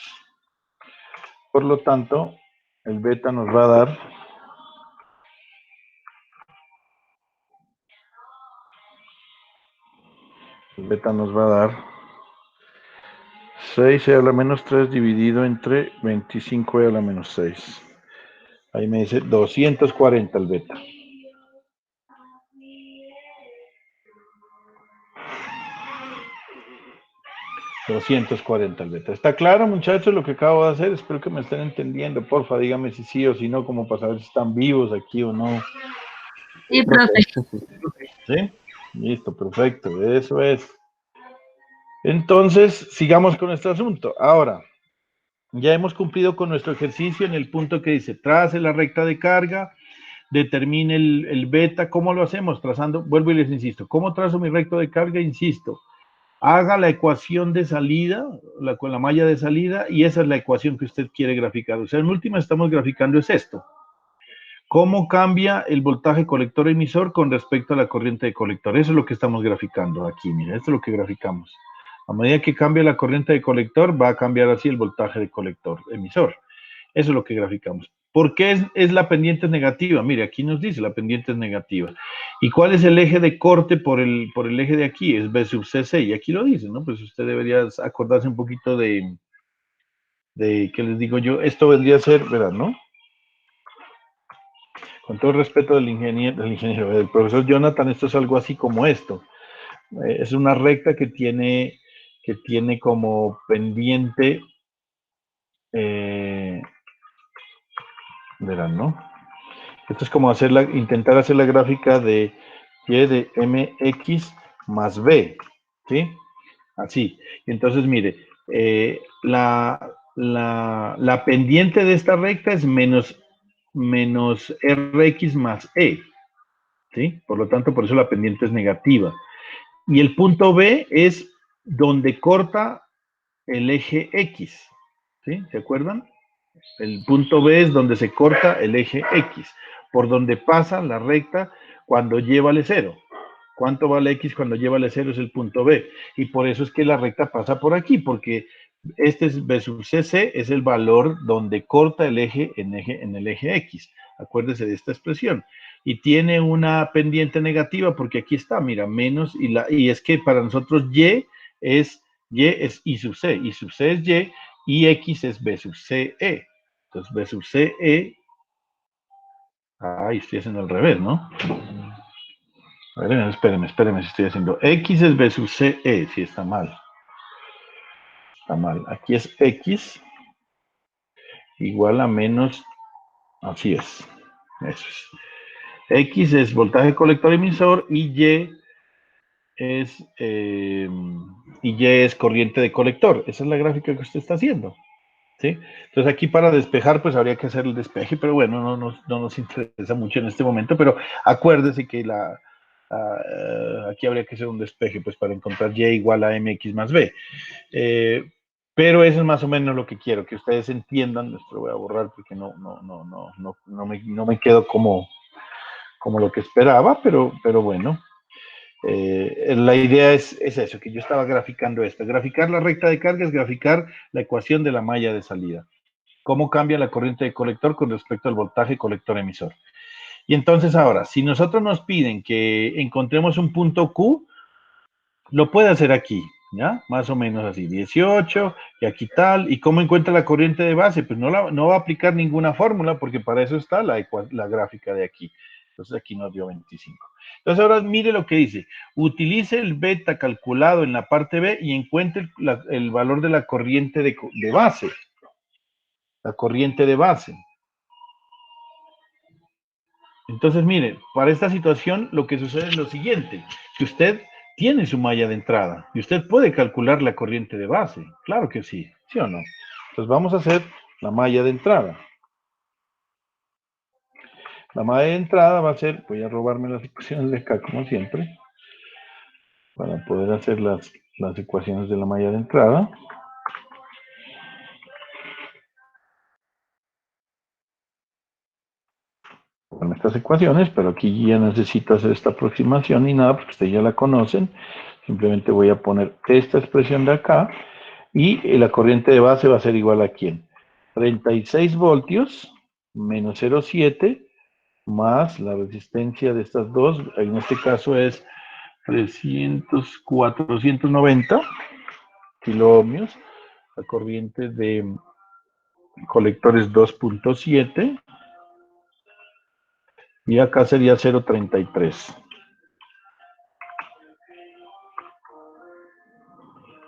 Por lo tanto, el beta nos va a dar 6e a la menos 3 dividido entre 25e a la menos 6. Ahí me dice 240 el beta. $240 el beta. ¿Está claro, muchachos, lo que acabo de hacer? Espero que me estén entendiendo. Porfa, dígame si sí o si no, como para saber si están vivos aquí o no. Sí, profe. ¿Sí? Listo, perfecto. Eso es. Entonces, sigamos con este asunto. Ahora, ya hemos cumplido con nuestro ejercicio en el punto que dice, trace la recta de carga, determine el beta. ¿Cómo lo hacemos? Trazando, vuelvo y les insisto, ¿cómo trazo mi recta de carga? Insisto, haga la ecuación de salida, con la malla de salida, y esa es la ecuación que usted quiere graficar. O sea, en última estamos graficando es esto. ¿Cómo cambia el voltaje colector-emisor con respecto a la corriente de colector? Eso es lo que estamos graficando aquí, mira, esto es lo que graficamos. A medida que cambia la corriente de colector, va a cambiar así el voltaje de colector-emisor. Eso es lo que graficamos. ¿Por qué es la pendiente negativa? Mire, aquí nos dice la pendiente es negativa. ¿Y cuál es el eje de corte por el eje de aquí? Es B sub CC, y aquí lo dice, ¿no? Pues usted debería acordarse un poquito de ¿qué les digo yo? Esto vendría a ser, ¿verdad, no? Con todo el respeto del del profesor Jonathan, esto es algo así como esto. Es una recta que tiene como pendiente, verán, ¿no? Esto es como intentar hacer la gráfica de y de mx más b, ¿sí? Así. Entonces, mire, la pendiente de esta recta es menos rx más e, ¿sí? Por lo tanto, por eso la pendiente es negativa. Y el punto B es donde corta el eje X, ¿sí? ¿Se acuerdan? El punto B es donde se corta el eje X, por donde pasa la recta cuando llévale 0. ¿Cuánto vale X cuando llévale 0? Es el punto B. Y por eso es que la recta pasa por aquí, porque este es B sub CC, es el valor donde corta el eje en el eje X. Acuérdese de esta expresión. Y tiene una pendiente negativa, porque aquí está, mira, menos, y es que para nosotros Y es I sub C es Y X es B sub CE. Entonces B sub CE, estoy haciendo al revés, ¿no? A ver, espérenme, si estoy haciendo. X es B sub CE, sí, está mal. Está mal. Aquí es X igual a menos, así es. Eso es. X es voltaje colector emisor y Y es corriente de colector. Esa es la gráfica que usted está haciendo. ¿Sí? Entonces aquí para despejar, pues habría que hacer el despeje, pero bueno, no nos interesa mucho en este momento, pero acuérdese que aquí habría que hacer un despeje, pues para encontrar Y igual a MX más B. Pero eso es más o menos lo que quiero, que ustedes entiendan. Esto lo voy a borrar porque no me quedo como lo que esperaba, pero bueno. La idea es eso, que yo estaba graficando esto. Graficar la recta de carga es graficar la ecuación de la malla de salida. Cómo cambia la corriente de colector con respecto al voltaje colector-emisor. Y entonces ahora, si nosotros nos piden que encontremos un punto Q, lo puede hacer aquí, ¿ya? Más o menos así, 18, y aquí tal. ¿Y cómo encuentra la corriente de base? Pues no va a aplicar ninguna fórmula, porque para eso está la gráfica de aquí. Entonces aquí nos dio 25. Entonces ahora mire lo que dice. Utilice el beta calculado en la parte B y encuentre el valor de la corriente de base. La corriente de base. Entonces, mire, para esta situación lo que sucede es lo siguiente, que usted tiene su malla de entrada y usted puede calcular la corriente de base. Claro que sí, ¿sí o no? Entonces vamos a hacer la malla de entrada. La malla de entrada va a ser, voy a robarme las ecuaciones de acá como siempre, para poder hacer las ecuaciones de la malla de entrada. Con estas ecuaciones, pero aquí ya necesito hacer esta aproximación y nada, porque ustedes ya la conocen. Simplemente voy a poner esta expresión de acá y la corriente de base va a ser igual a ¿quién? 36 voltios menos 0,7 más la resistencia de estas dos, en este caso es 490 kiloohmios, La corriente de colector es 2.7 y acá sería 0.33.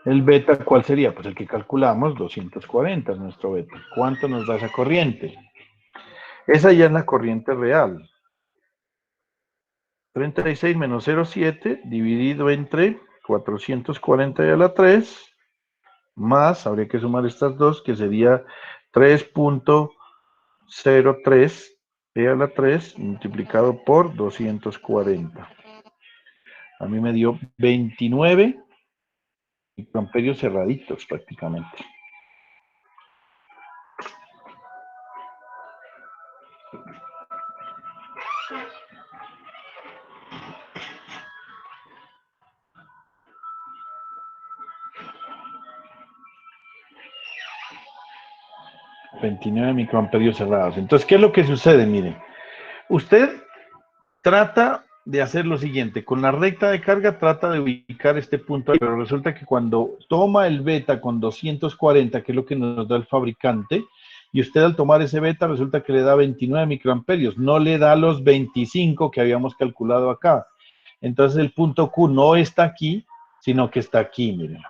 El beta, ¿cuál sería? Pues el que calculamos, 240 es nuestro beta. ¿Cuánto nos da esa corriente? Esa ya es la corriente real. 36 menos 0.7 dividido entre 440 y a la 3, más, habría que sumar estas dos, que sería 3.03 e a la 3 multiplicado por 240. A mí me dio 29 microamperios cerraditos prácticamente. $29 microamperios cerrados. Entonces, ¿qué es lo que sucede? Miren, usted trata de hacer lo siguiente, con la recta de carga trata de ubicar este punto ahí, pero resulta que cuando toma el beta con 240, que es lo que nos da el fabricante, y usted al tomar ese beta resulta que le da 29 microamperios, no le da los 25 que habíamos calculado acá. Entonces el punto Q no está aquí, sino que está aquí, miren.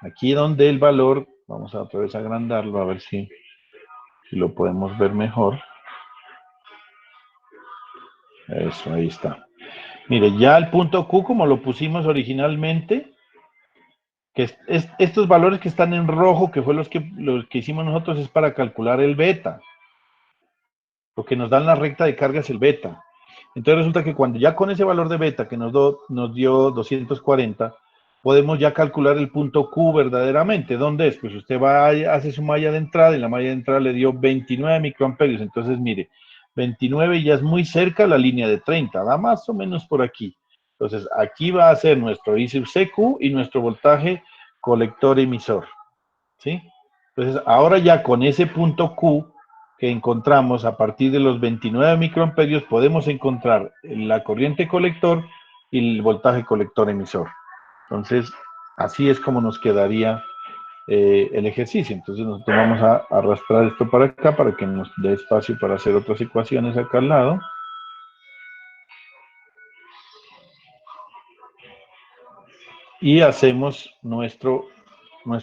Aquí donde el valor, vamos a otra vez agrandarlo, a ver si lo podemos ver mejor. Eso, ahí está. Mire, ya el punto Q, como lo pusimos originalmente, que estos valores que están en rojo, que fue los que hicimos nosotros, es para calcular el beta. Lo que nos dan la recta de carga es el beta. Entonces resulta que cuando ya con ese valor de beta que nos dio 240, podemos ya calcular el punto Q verdaderamente. ¿Dónde es? Pues usted va, hace su malla de entrada y la malla de entrada le dio 29 microamperios. Entonces, mire, 29 ya es muy cerca a la línea de 30, da más o menos por aquí. Entonces, aquí va a ser nuestro I sub CQ y nuestro voltaje colector emisor. ¿Sí? Entonces, ahora ya con ese punto Q que encontramos a partir de los 29 microamperios, podemos encontrar la corriente colector y el voltaje colector emisor. Entonces, así es como nos quedaría el ejercicio. Entonces, nosotros vamos a arrastrar esto para acá para que nos dé espacio para hacer otras ecuaciones acá al lado. Y hacemos nuestro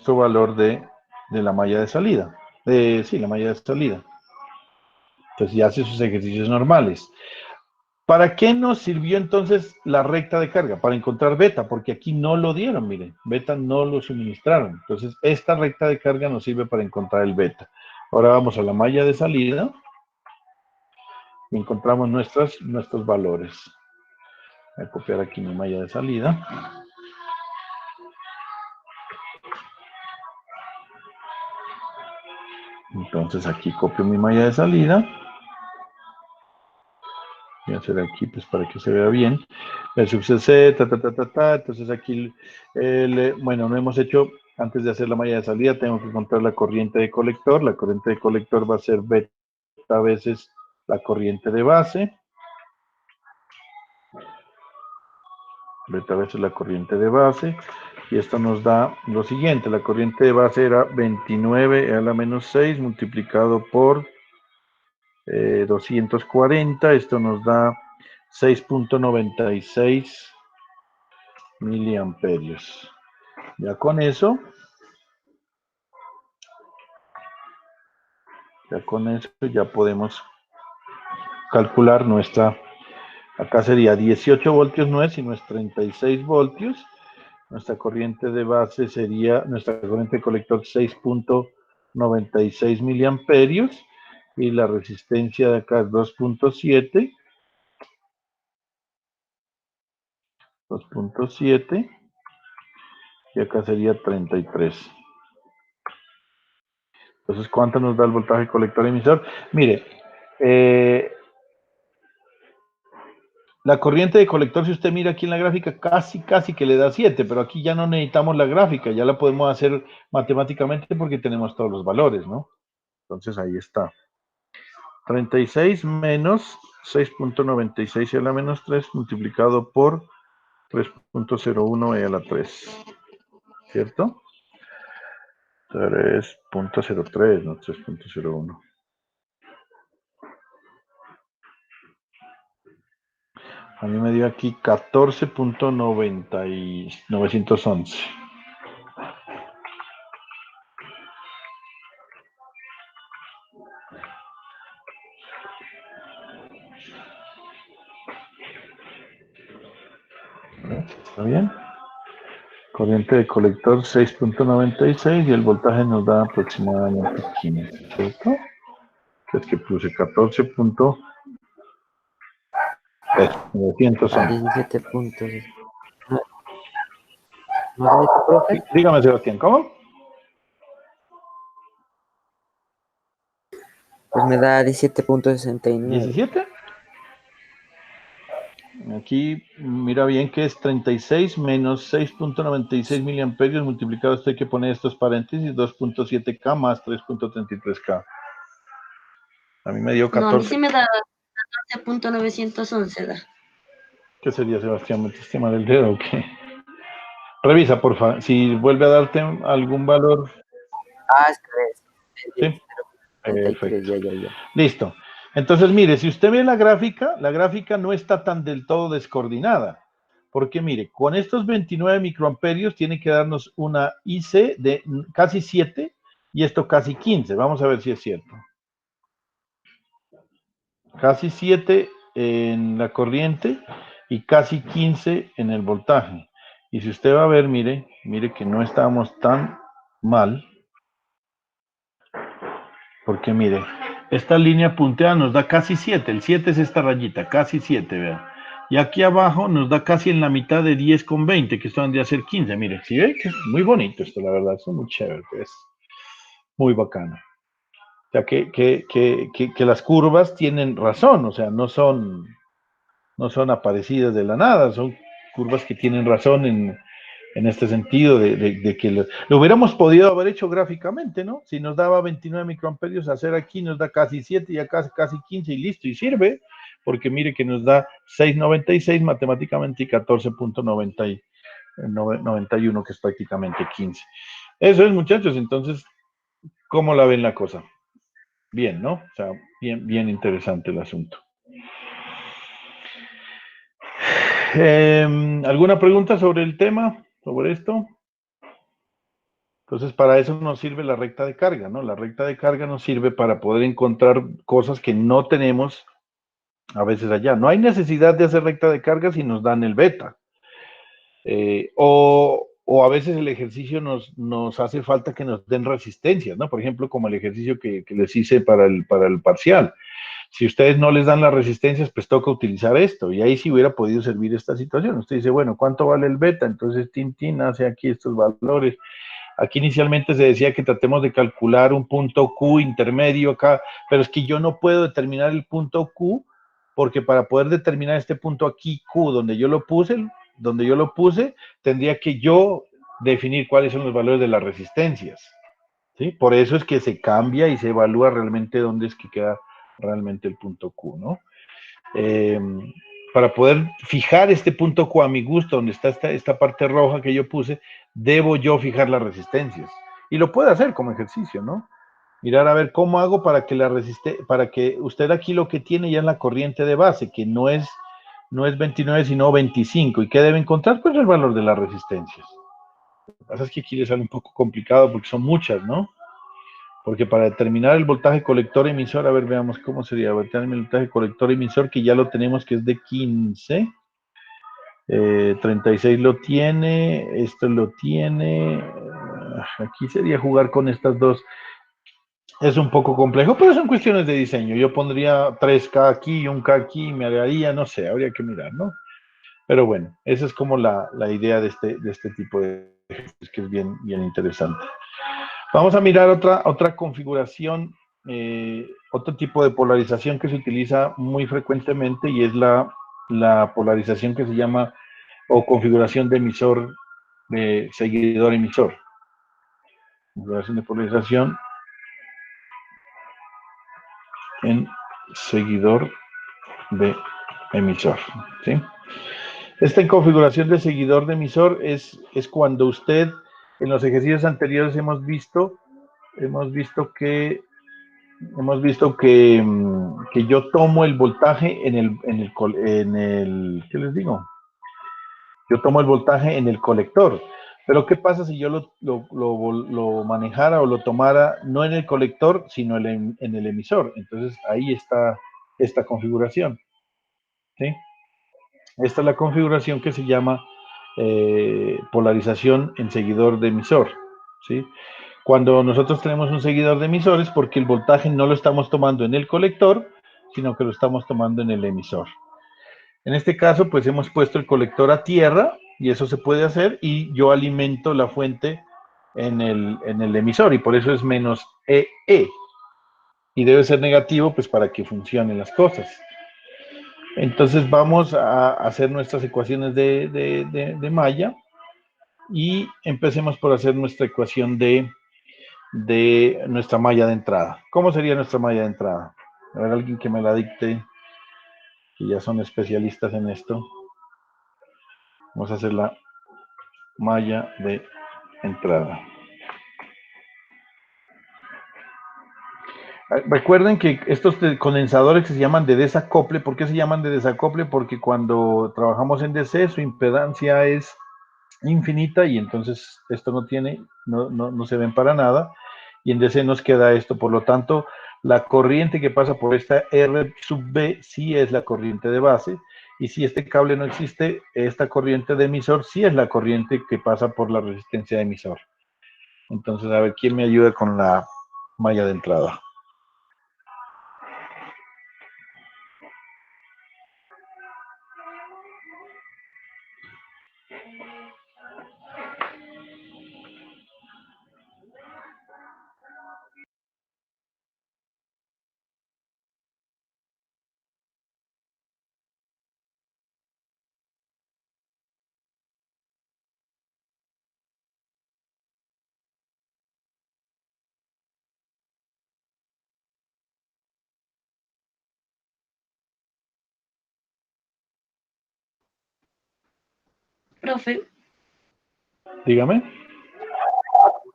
valor de la malla de salida. Sí, la malla de salida. Entonces ya hace sus ejercicios normales. ¿Para qué nos sirvió entonces la recta de carga? Para encontrar beta, porque aquí no lo dieron, miren, beta no lo suministraron. Entonces esta recta de carga nos sirve para encontrar el beta. Ahora vamos a la malla de salida y encontramos nuestros valores. Voy a copiar aquí mi malla de salida. Entonces aquí copio mi malla de salida. Voy a hacer aquí pues para que se vea bien. El sub CC, entonces aquí, bueno, no hemos hecho, antes de hacer la malla de salida, tengo que encontrar la corriente de colector. La corriente de colector va a ser beta veces la corriente de base. Beta veces la corriente de base. Y esto nos da lo siguiente, la corriente de base era 29 a la menos 6 multiplicado por 240, esto nos da 6.96 miliamperios. Ya con eso ya podemos calcular nuestra, acá sería 18 voltios no es, sino es 36 voltios. Nuestra corriente de base sería, nuestra corriente de colector 6.96 miliamperios y la resistencia de acá es 2.7. 2.7 y acá sería 33. Entonces, ¿cuánto nos da el voltaje colector emisor? Mire, la corriente de colector, si usted mira aquí en la gráfica, casi que le da 7, pero aquí ya no necesitamos la gráfica, ya la podemos hacer matemáticamente porque tenemos todos los valores, ¿no? Entonces, ahí está. 36 menos 6.96 a la menos 3 multiplicado por 3.01 a la 3, ¿cierto? 3.03, no 3.01. A mí me dio aquí 14.911. ¿Está bien? Corriente de colector 6.96 y el voltaje nos da aproximadamente 15, ¿cierto? Es que puse 14.911. 17 puntos. ¿No, no era eso, profe? Dígame, Sebastián, ¿cómo? Pues me da 17.69. ¿17? Aquí mira bien que es 36 menos 6.96 miliamperios multiplicado, esto hay que poner estos paréntesis, 2.7K más 3.33K. A mí me dio No, a mí sí 14. me da 14.911 da. ¿Qué sería, Sebastián? ¿Metiste mal el dedo o qué? Revisa, por favor, si vuelve a darte algún valor. Ah, es 3. Sí, 33, perfecto. ya. Listo. Entonces, mire, si usted ve la gráfica no está tan del todo descoordinada. Porque mire, con estos 29 microamperios tiene que darnos una IC de casi 7 y esto casi 15. Vamos a ver si es cierto. Casi 7 en la corriente y casi 15 en el voltaje. Y si usted va a ver, mire que no estábamos tan mal. Porque mire, esta línea punteada nos da casi 7, el 7 es esta rayita, casi 7, vean. Y aquí abajo nos da casi en la mitad de 10,20, que esto vendría a ser 15. Mire, si ve que es muy bonito esto, la verdad, es muy chévere, es muy bacano. O sea, que las curvas tienen razón, o sea, no son aparecidas de la nada, son curvas que tienen razón en este sentido de que lo hubiéramos podido haber hecho gráficamente, ¿no? Si nos daba 29 microamperios, hacer aquí nos da casi 7, ya casi 15 y listo, y sirve, porque mire que nos da 6.96 matemáticamente y 14.91, que es prácticamente 15. Eso es, muchachos, entonces, ¿cómo la ven la cosa? Bien, ¿no? O sea, bien interesante el asunto. ¿Alguna pregunta sobre el tema, sobre esto? Entonces, para eso nos sirve la recta de carga, ¿no? La recta de carga nos sirve para poder encontrar cosas que no tenemos a veces allá. No hay necesidad de hacer recta de carga si nos dan el beta. O a veces el ejercicio nos hace falta que nos den resistencias, ¿no? Por ejemplo, como el ejercicio que les hice para el parcial. Si ustedes no les dan las resistencias, pues toca utilizar esto. Y ahí sí hubiera podido servir esta situación. Usted dice, bueno, ¿cuánto vale el beta? Entonces, Tintín hace aquí estos valores. Aquí inicialmente se decía que tratemos de calcular un punto Q intermedio acá, pero es que yo no puedo determinar el punto Q, porque para poder determinar este punto aquí Q, donde yo lo puse, tendría que yo definir cuáles son los valores de las resistencias. ¿Sí? Por eso es que se cambia y se evalúa realmente dónde es que queda realmente el punto Q, ¿no? Para poder fijar este punto Q a mi gusto, donde está esta parte roja que yo puse, debo yo fijar las resistencias. Y lo puede hacer como ejercicio, ¿no? Mirar a ver cómo hago para que usted aquí lo que tiene ya es la corriente de base, que no es 29, sino 25. ¿Y qué debe encontrar? Pues el valor de las resistencias. Lo que pasa es que aquí le sale un poco complicado porque son muchas, ¿no? Porque para determinar el voltaje colector emisor, a ver, veamos cómo sería. Determinar el voltaje colector emisor, que ya lo tenemos, que es de 15. 36 lo tiene, esto lo tiene. Aquí sería jugar con estas dos. Es un poco complejo, pero son cuestiones de diseño. Yo pondría 3K aquí y 1K aquí, y me haría, no sé, habría que mirar, ¿no? Pero bueno, esa es como la idea de este tipo de ejercicios, que es bien interesante. Vamos a mirar otra configuración, otro tipo de polarización que se utiliza muy frecuentemente, y es la polarización que se llama, o configuración de emisor, de seguidor-emisor. Configuración de polarización en seguidor de emisor, ¿sí? Esta configuración de seguidor de emisor es cuando usted, en los ejercicios anteriores hemos visto hemos visto que que yo tomo el voltaje ¿qué les digo? Yo tomo el voltaje en el colector. Pero ¿qué pasa si yo lo manejara o lo tomara no en el colector, sino en el emisor? Entonces ahí está esta configuración, ¿sí? Esta es la configuración que se llama polarización en seguidor de emisor, ¿sí? Cuando nosotros tenemos un seguidor de emisores, porque el voltaje no lo estamos tomando en el colector, sino que lo estamos tomando en el emisor. En este caso, pues hemos puesto el colector a tierra, y eso se puede hacer, y yo alimento la fuente en el emisor, y por eso es menos EE. Y debe ser negativo, pues para que funcionen las cosas. Entonces vamos a hacer nuestras ecuaciones de malla, y empecemos por hacer nuestra ecuación de nuestra malla de entrada. ¿Cómo sería nuestra malla de entrada? A ver, alguien que me la dicte, que ya son especialistas en esto. Vamos a hacer la malla de entrada. Recuerden que estos condensadores que se llaman de desacople, ¿por qué se llaman de desacople? Porque cuando trabajamos en DC su impedancia es infinita, y entonces esto no se ven para nada, y en DC nos queda esto. Por lo tanto, la corriente que pasa por esta R sub B sí es la corriente de base, y si este cable no existe, esta corriente de emisor sí es la corriente que pasa por la resistencia de emisor. Entonces, a ver, ¿quién me ayuda con la malla de entrada? Profe, Dígame.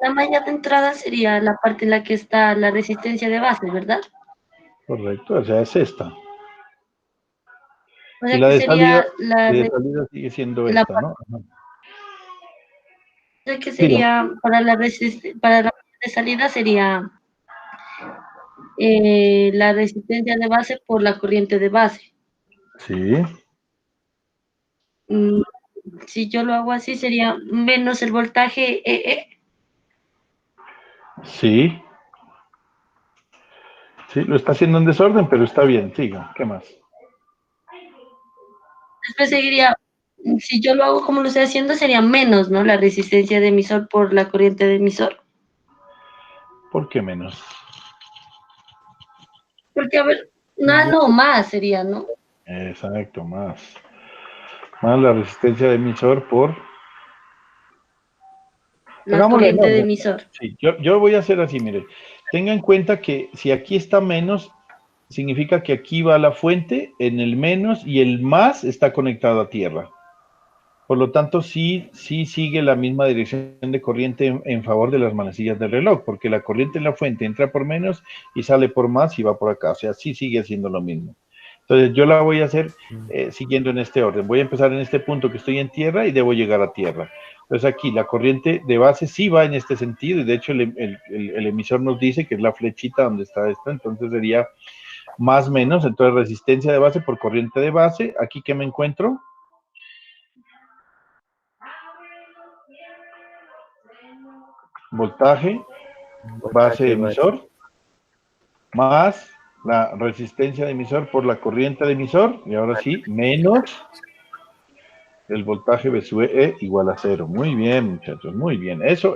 la malla de entrada sería la parte en la que está la resistencia de base, ¿verdad? Correcto, o sea, es esta. O Y sea la que de sería salida sigue siendo la esta, parte ¿no? Ajá. que Diga. sería para para la de salida sería la resistencia de base por la corriente de base. Sí, Mm, si yo lo hago así sería menos el voltaje EE. sí, sí, lo está haciendo en desorden, pero está bien, siga, ¿qué más? Después seguiría, si yo lo hago como lo estoy haciendo, sería menos, ¿no? La resistencia de emisor por la corriente de emisor. ¿Por qué menos? Porque, a ver, no más sería, ¿no? Exacto, más. Más la resistencia de emisor por... La Hagámoslo corriente de enorme. emisor. Sí, yo voy a hacer así, mire. Tenga en cuenta que si aquí está menos, significa que aquí va la fuente en el menos, y el más está conectado a tierra. Por lo tanto, sí sigue la misma dirección de corriente en favor de las manecillas del reloj, porque la corriente en la fuente entra por menos y sale por más y va por acá. O sea, sí sigue haciendo lo mismo. Entonces, yo la voy a hacer siguiendo en este orden. Voy a empezar en este punto que estoy en tierra y debo llegar a tierra. Entonces, aquí la corriente de base sí va en este sentido, y de hecho el emisor nos dice que es la flechita donde está esto. Entonces, sería más menos. Entonces, resistencia de base por corriente de base. Aquí, ¿qué me encuentro? Voltaje base emisor más la resistencia de emisor por la corriente de emisor, y ahora sí, menos el voltaje B sub E igual a 0. Muy bien, muchachos, muy bien. Eso,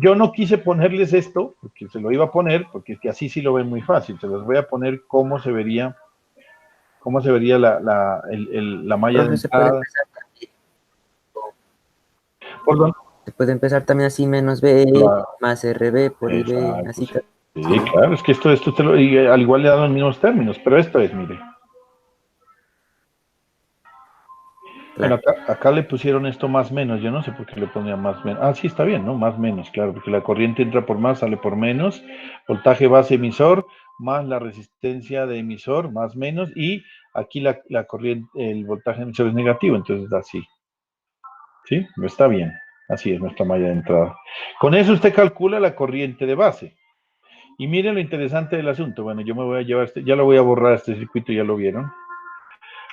yo no quise ponerles esto, porque se lo iba a poner, porque es que así sí lo ven muy fácil. Se los voy a poner cómo se vería la malla de Profe, entrada. Perdón. se puede empezar también así, menos B más RB por IB, Exacto, así sí. Sí, también, ¿no? claro, es que esto y al igual le he dado en mismos términos, pero esto es, mire. Bueno, claro. acá le pusieron esto más menos, yo no sé por qué le ponían más menos. Ah, sí, está bien, ¿no? Más menos, claro, porque la corriente entra por más, sale por menos. Voltaje base emisor, más la resistencia de emisor, más menos. Y aquí la corriente, el voltaje emisor es negativo, entonces así. ¿Sí? Está bien. Así es nuestra malla de entrada. Con eso usted calcula la corriente de base. Y miren lo interesante del asunto. Bueno, yo me voy a llevar ya lo voy a borrar este circuito, ya lo vieron.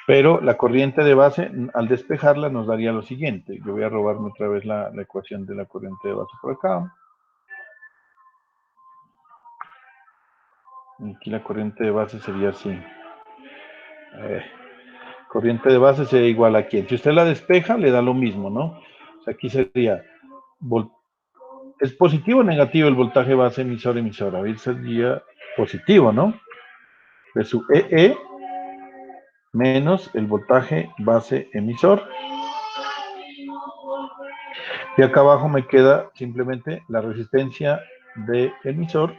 Pero la corriente de base, al despejarla, nos daría lo siguiente. Yo voy a robarme otra vez la ecuación de la corriente de base por acá. Aquí la corriente de base sería así. Corriente de base sería igual a quién. Si usted la despeja, le da lo mismo, ¿no? O sea, aquí sería, ¿es positivo o negativo el voltaje base emisor-emisor? A ver, sería positivo, ¿no? De su EE menos el voltaje base emisor. Y acá abajo me queda simplemente la resistencia de emisor,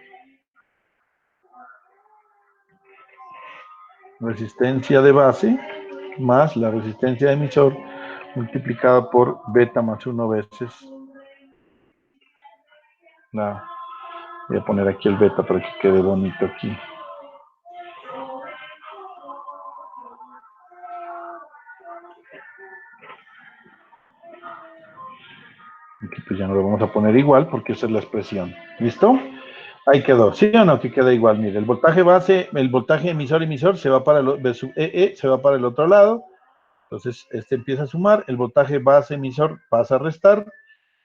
resistencia de base, más la resistencia de emisor multiplicada por beta más 1 veces la... Voy a poner aquí el beta para que quede bonito aquí. Aquí pues ya no lo vamos a poner igual porque esa es la expresión. ¿Listo? Ahí quedó. ¿Sí o no? Que queda igual. Mire, el voltaje base, el voltaje emisor-emisor se va para el, su EE se va para el otro lado. Entonces, este empieza a sumar. El voltaje base emisor pasa a restar.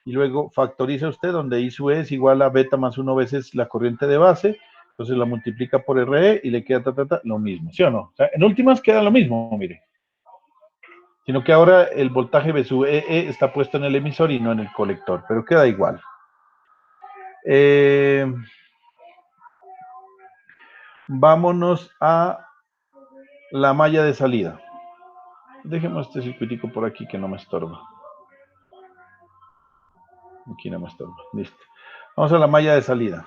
Y luego factoriza usted donde I sub E es igual a beta más 1 veces la corriente de base. Entonces la multiplica por RE y le queda lo mismo. ¿Sí o no? O sea, en últimas queda lo mismo, mire. Sino que ahora el voltaje B sub EE está puesto en el emisor y no en el colector, pero queda igual. Vámonos a la malla de salida. Dejemos este circuitico por aquí que no me estorba. Aquí no me estorba. Listo. Vamos a la malla de salida.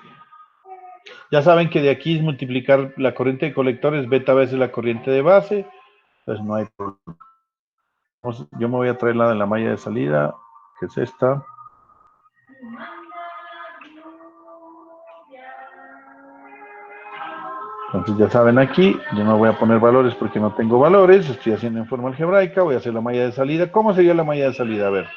Ya saben que de aquí es multiplicar la corriente de colector es beta veces la corriente de base. Entonces no hay problema. Yo me voy a traer la de la malla de salida, que es esta. Entonces ya saben aquí, yo no voy a poner valores porque no tengo valores, estoy haciendo en forma algebraica, voy a hacer la malla de salida. ¿Cómo sería la malla de salida? A ver.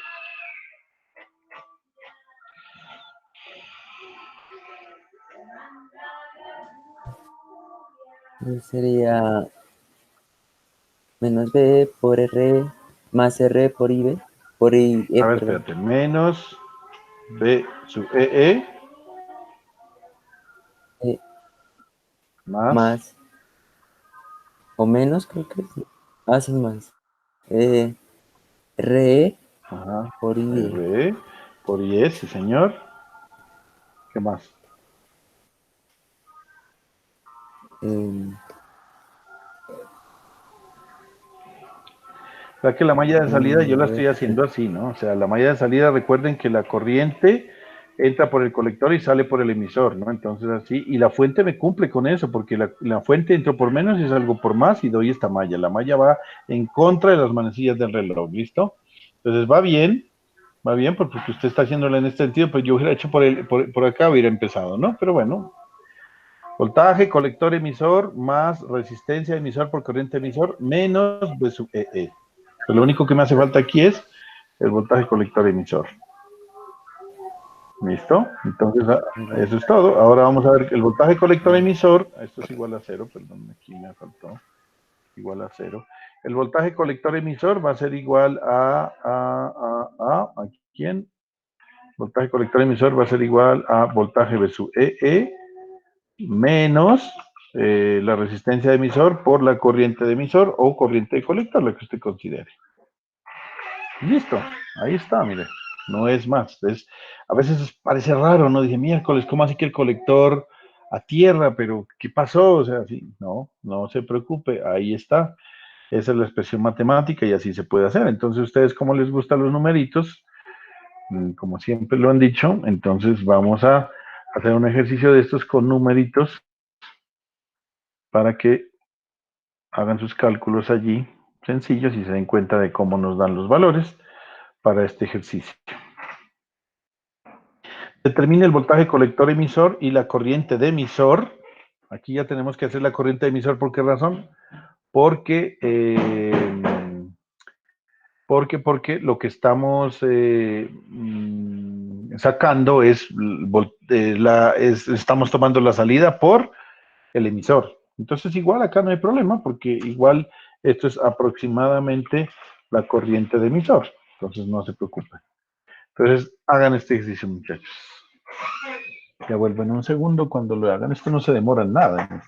Sería menos B por R más R por IB, por I, A ver, perdón. espérate. Menos B sub EE E más más o menos, creo que sí. Ah, sí, más. RE ajá, por IE. RE por IE, sí señor. ¿Qué más? Eh, O sea que la malla de salida yo la a ver, estoy haciendo así, ¿no? O sea, la malla de salida, recuerden que la corriente entra por el colector y sale por el emisor, ¿no? Entonces así, y la fuente me cumple con eso, porque la fuente entró por menos y salgo por más y doy esta malla. La malla va en contra de las manecillas del reloj, ¿listo? Entonces va bien, porque usted está haciéndola en este sentido, pues yo hubiera hecho por acá, hubiera empezado, ¿no? Pero bueno, voltaje, colector, emisor, más resistencia emisor por corriente emisor, menos B sub EE. Pues lo único que me hace falta aquí es el voltaje colector emisor. ¿Listo? Entonces, eso es todo. Ahora vamos a ver el voltaje colector emisor. Esto es igual a 0, perdón, aquí me faltó. Igual a 0. El voltaje colector emisor va a ser igual ¿a quién? Voltaje colector emisor va a ser igual a voltaje B sub EE menos la resistencia de emisor por la corriente de emisor o corriente de colector, lo que usted considere. Listo, ahí está, mire, no es más. A veces parece raro, ¿no? Dije, miércoles, ¿cómo así que el colector a tierra? Pero, ¿qué pasó? O sea, sí, no se preocupe, ahí está. Esa es la expresión matemática y así se puede hacer. Entonces, ustedes, como les gustan los numeritos, como siempre lo han dicho, entonces vamos a hacer un ejercicio de estos con numeritos para que hagan sus cálculos allí sencillos y se den cuenta de cómo nos dan los valores para este ejercicio. Determine el voltaje colector emisor y la corriente de emisor. Aquí ya tenemos que hacer la corriente de emisor. ¿Por qué razón? Porque, porque lo que estamos sacando es, estamos tomando la salida por el emisor. Entonces igual acá no hay problema porque igual esto es aproximadamente la corriente de emisor. Entonces no se preocupen. Entonces hagan este ejercicio, muchachos. Ya vuelvo en un segundo. Cuando lo hagan, esto no se demora nada.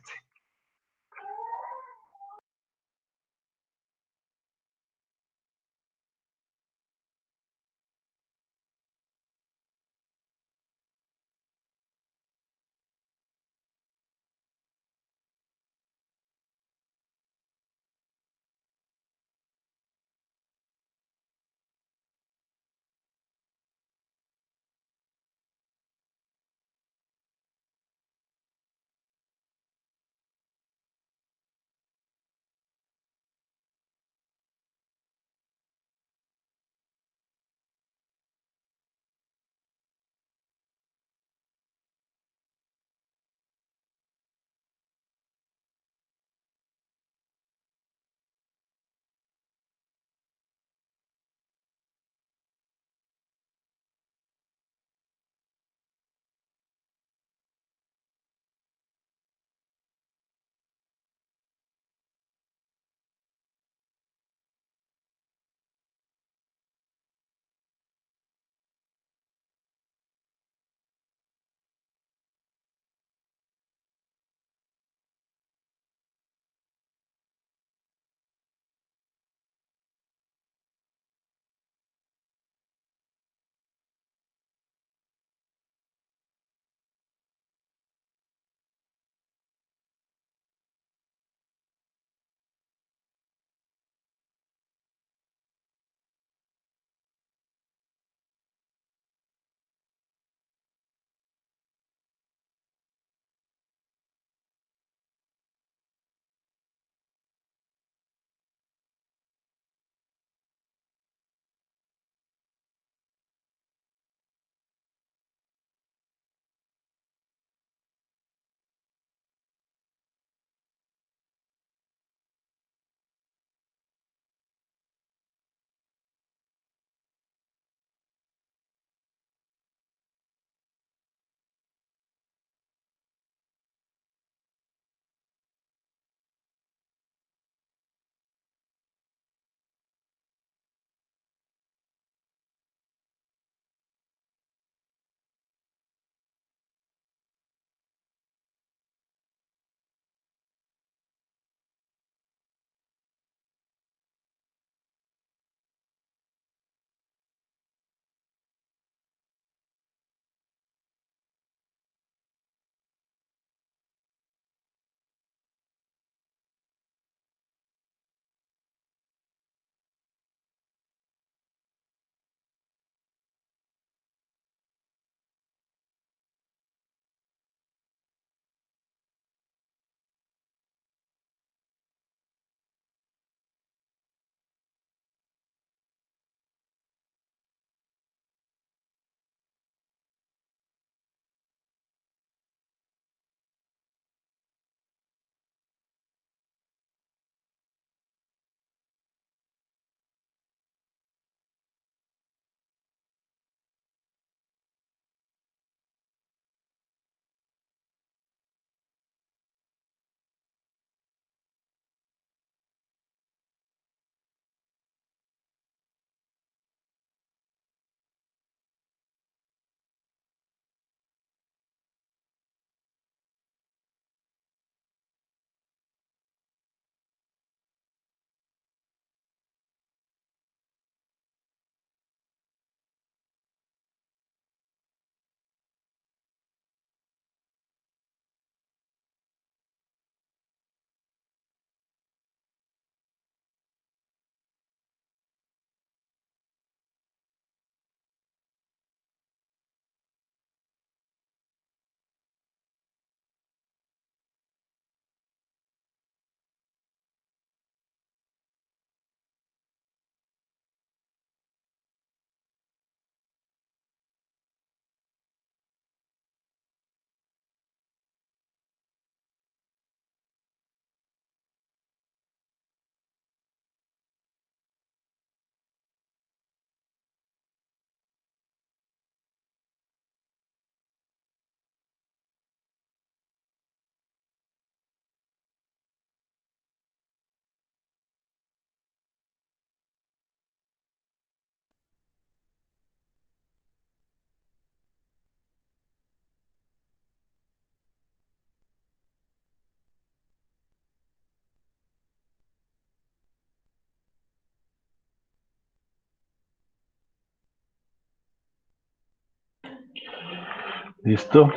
Listo.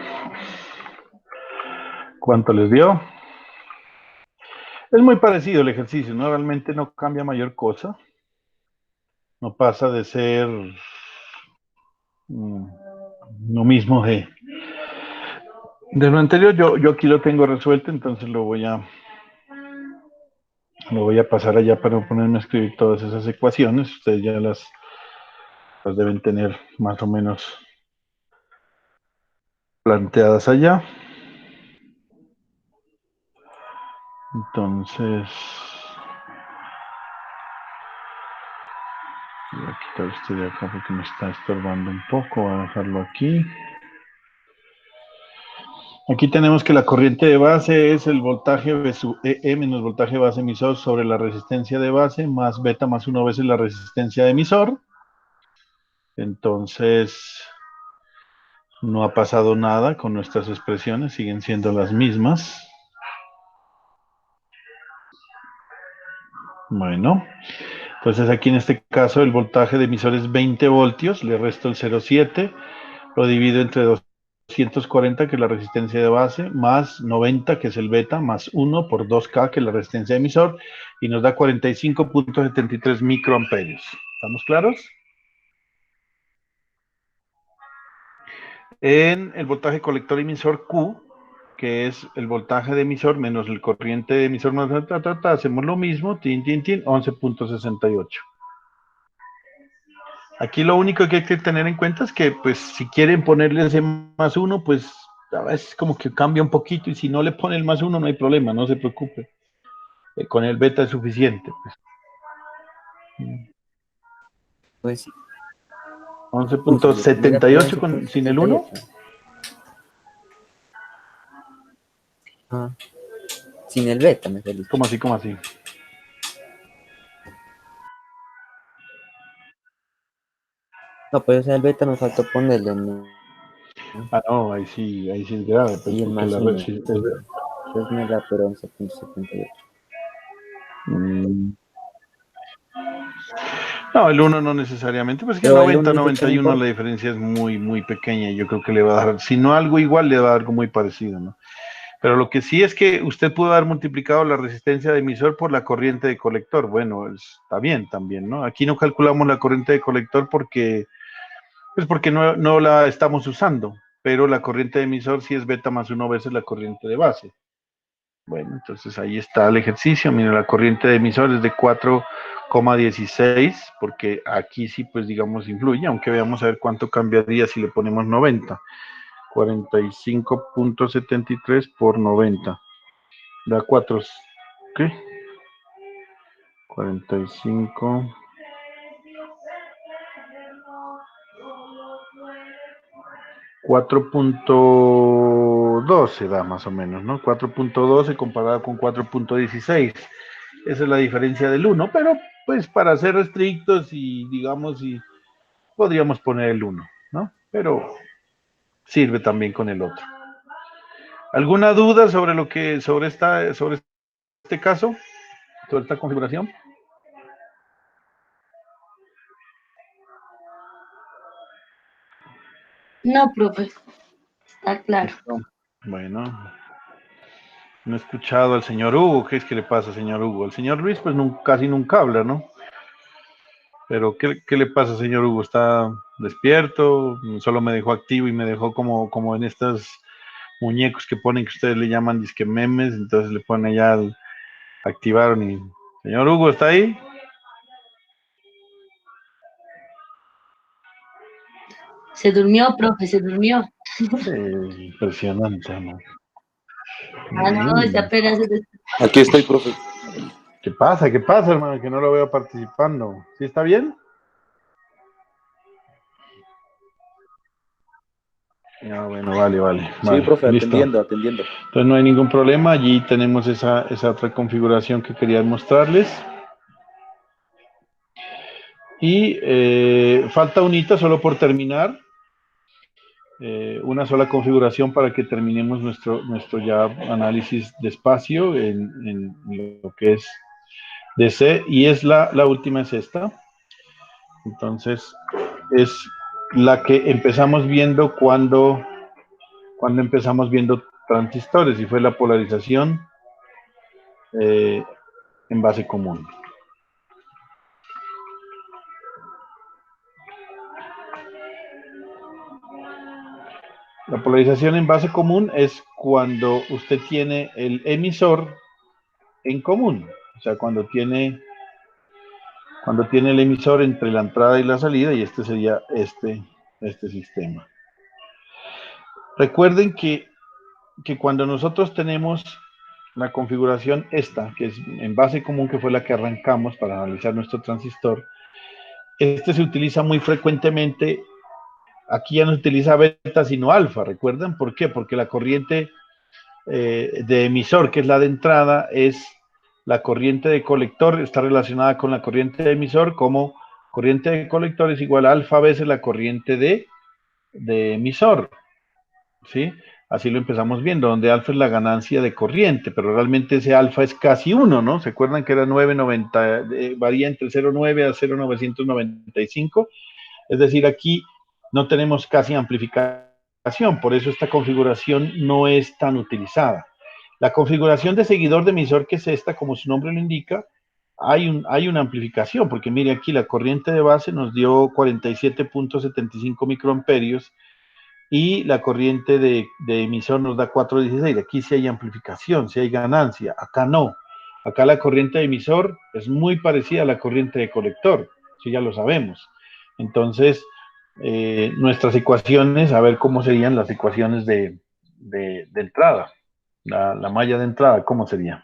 ¿Cuánto les dio? Es muy parecido el ejercicio, ¿no? Realmente no cambia mayor cosa. No pasa de ser lo mismo de lo anterior. Yo aquí lo tengo resuelto, entonces lo voy a pasar allá para ponerme a escribir todas esas ecuaciones. Ustedes ya las deben tener más o menos planteadas allá. Entonces, voy a quitar este de acá porque me está estorbando un poco. Voy a dejarlo aquí. Aquí tenemos que la corriente de base es el voltaje V sub E menos voltaje base emisor sobre la resistencia de base más beta más 1 veces la resistencia de emisor. Entonces, no ha pasado nada con nuestras expresiones, siguen siendo las mismas. Bueno, entonces aquí en este caso el voltaje de emisor es 20 voltios, le resto el 0,7, lo divido entre 240, que es la resistencia de base, más 90, que es el beta, más 1 por 2K, que es la resistencia de emisor, y nos da 45.73 microamperios. ¿Estamos claros? En el voltaje colector emisor Q, que es el voltaje de emisor menos el corriente de emisor, más hacemos lo mismo, 11.68. Aquí lo único que hay que tener en cuenta es que, pues, si quieren ponerle ese más 1, pues, a veces como que cambia un poquito, y si no le pone el más 1 no hay problema, no se preocupe. Con el beta es suficiente, pues. Pues sí. Profe, le cambié la pero 11.78 sin el 1. 11.78. Ah, sin el beta, me feliz. ¿Cómo así, cómo así? No, pues o sea, el beta nos faltó ponerle, ¿no? Ah, no, ahí sí es grave, pues, Y el porque más la red 1. sí es... Entonces me da pero 11.78. No, el 1 no necesariamente, pues que Pero el 1 dice que no 90-91 importa. la diferencia es muy, muy pequeña, y yo creo que le va a dar, si no algo igual, le va a dar algo muy parecido, ¿no? Pero lo que sí es que usted pudo haber multiplicado la resistencia de emisor por la corriente de colector. Bueno, está bien también, ¿no? Aquí no calculamos la corriente de colector porque no la estamos usando, pero la corriente de emisor sí es beta más 1 veces la corriente de base. Bueno, entonces ahí está el ejercicio. Mira, la corriente de emisor es de 4,16, porque aquí sí, pues digamos, influye, aunque veamos a ver cuánto cambiaría si le ponemos 90. 45.73 por 90. Da 4, ¿qué? 45. 4.12 da más o menos, ¿no? 4.12 comparado con 4.16. Esa es la diferencia del 1, pero pues para ser estrictos y digamos, y podríamos poner el 1, ¿no? Pero sirve también con el otro. ¿Alguna duda sobre este caso, sobre esta configuración? No, profe, está claro. Bueno, no he escuchado al señor Hugo. ¿Qué es que le pasa, señor Hugo? El señor Luis, pues casi nunca habla, ¿no? Pero, ¿qué le pasa, señor Hugo? ¿Está despierto? Solo me dejó activo y me dejó como en estos muñecos que ponen, que ustedes le llaman disque memes, entonces le ponen ya, activaron y... Señor Hugo, ¿está ahí? Se durmió, profe, se durmió. Impresionante, ¿no? Ah, no, es apenas se Aquí estoy, profe. ¿Qué pasa? ¿Qué pasa, hermano? Que no lo veo participando. ¿Sí está bien? Ah, bueno, vale, Sí, profe, listo. atendiendo. Entonces no hay ningún problema. Allí tenemos esa otra configuración que quería mostrarles. Y falta unita solo por terminar. Una sola configuración para que terminemos nuestro ya análisis de espacio en lo que es DC, y es la última, es esta. Entonces es la que empezamos viendo cuando cuando empezamos viendo transistores, y fue la polarización en base común. La polarización en base común es cuando usted tiene el emisor en común, o sea, cuando tiene el emisor entre la entrada y la salida, y este sería este sistema. Recuerden que cuando nosotros tenemos la configuración esta, que es en base común, que fue la que arrancamos para analizar nuestro transistor, este se utiliza muy frecuentemente. Aquí ya no se utiliza beta sino alfa, ¿recuerdan? ¿Por qué? Porque la corriente de emisor, que es la de entrada, es la corriente de colector, está relacionada con la corriente de emisor, como corriente de colector es igual a alfa veces la corriente de emisor, ¿sí? Así lo empezamos viendo, donde alfa es la ganancia de corriente, pero realmente ese alfa es casi 1, ¿no? ¿Se acuerdan que era 990, varía entre 0,9 a 0,995? Es decir, aquí no tenemos casi amplificación, por eso esta configuración no es tan utilizada. La configuración de seguidor de emisor, que es esta, como su nombre lo indica, hay una amplificación, porque mire aquí la corriente de base nos dio 47.75 microamperios y la corriente de emisor nos da 4.16. Aquí sí hay amplificación, sí hay ganancia, acá no. Acá la corriente de emisor es muy parecida a la corriente de colector, eso ya lo sabemos. Entonces, nuestras ecuaciones, a ver cómo serían las ecuaciones de entrada, la malla de entrada, ¿cómo sería?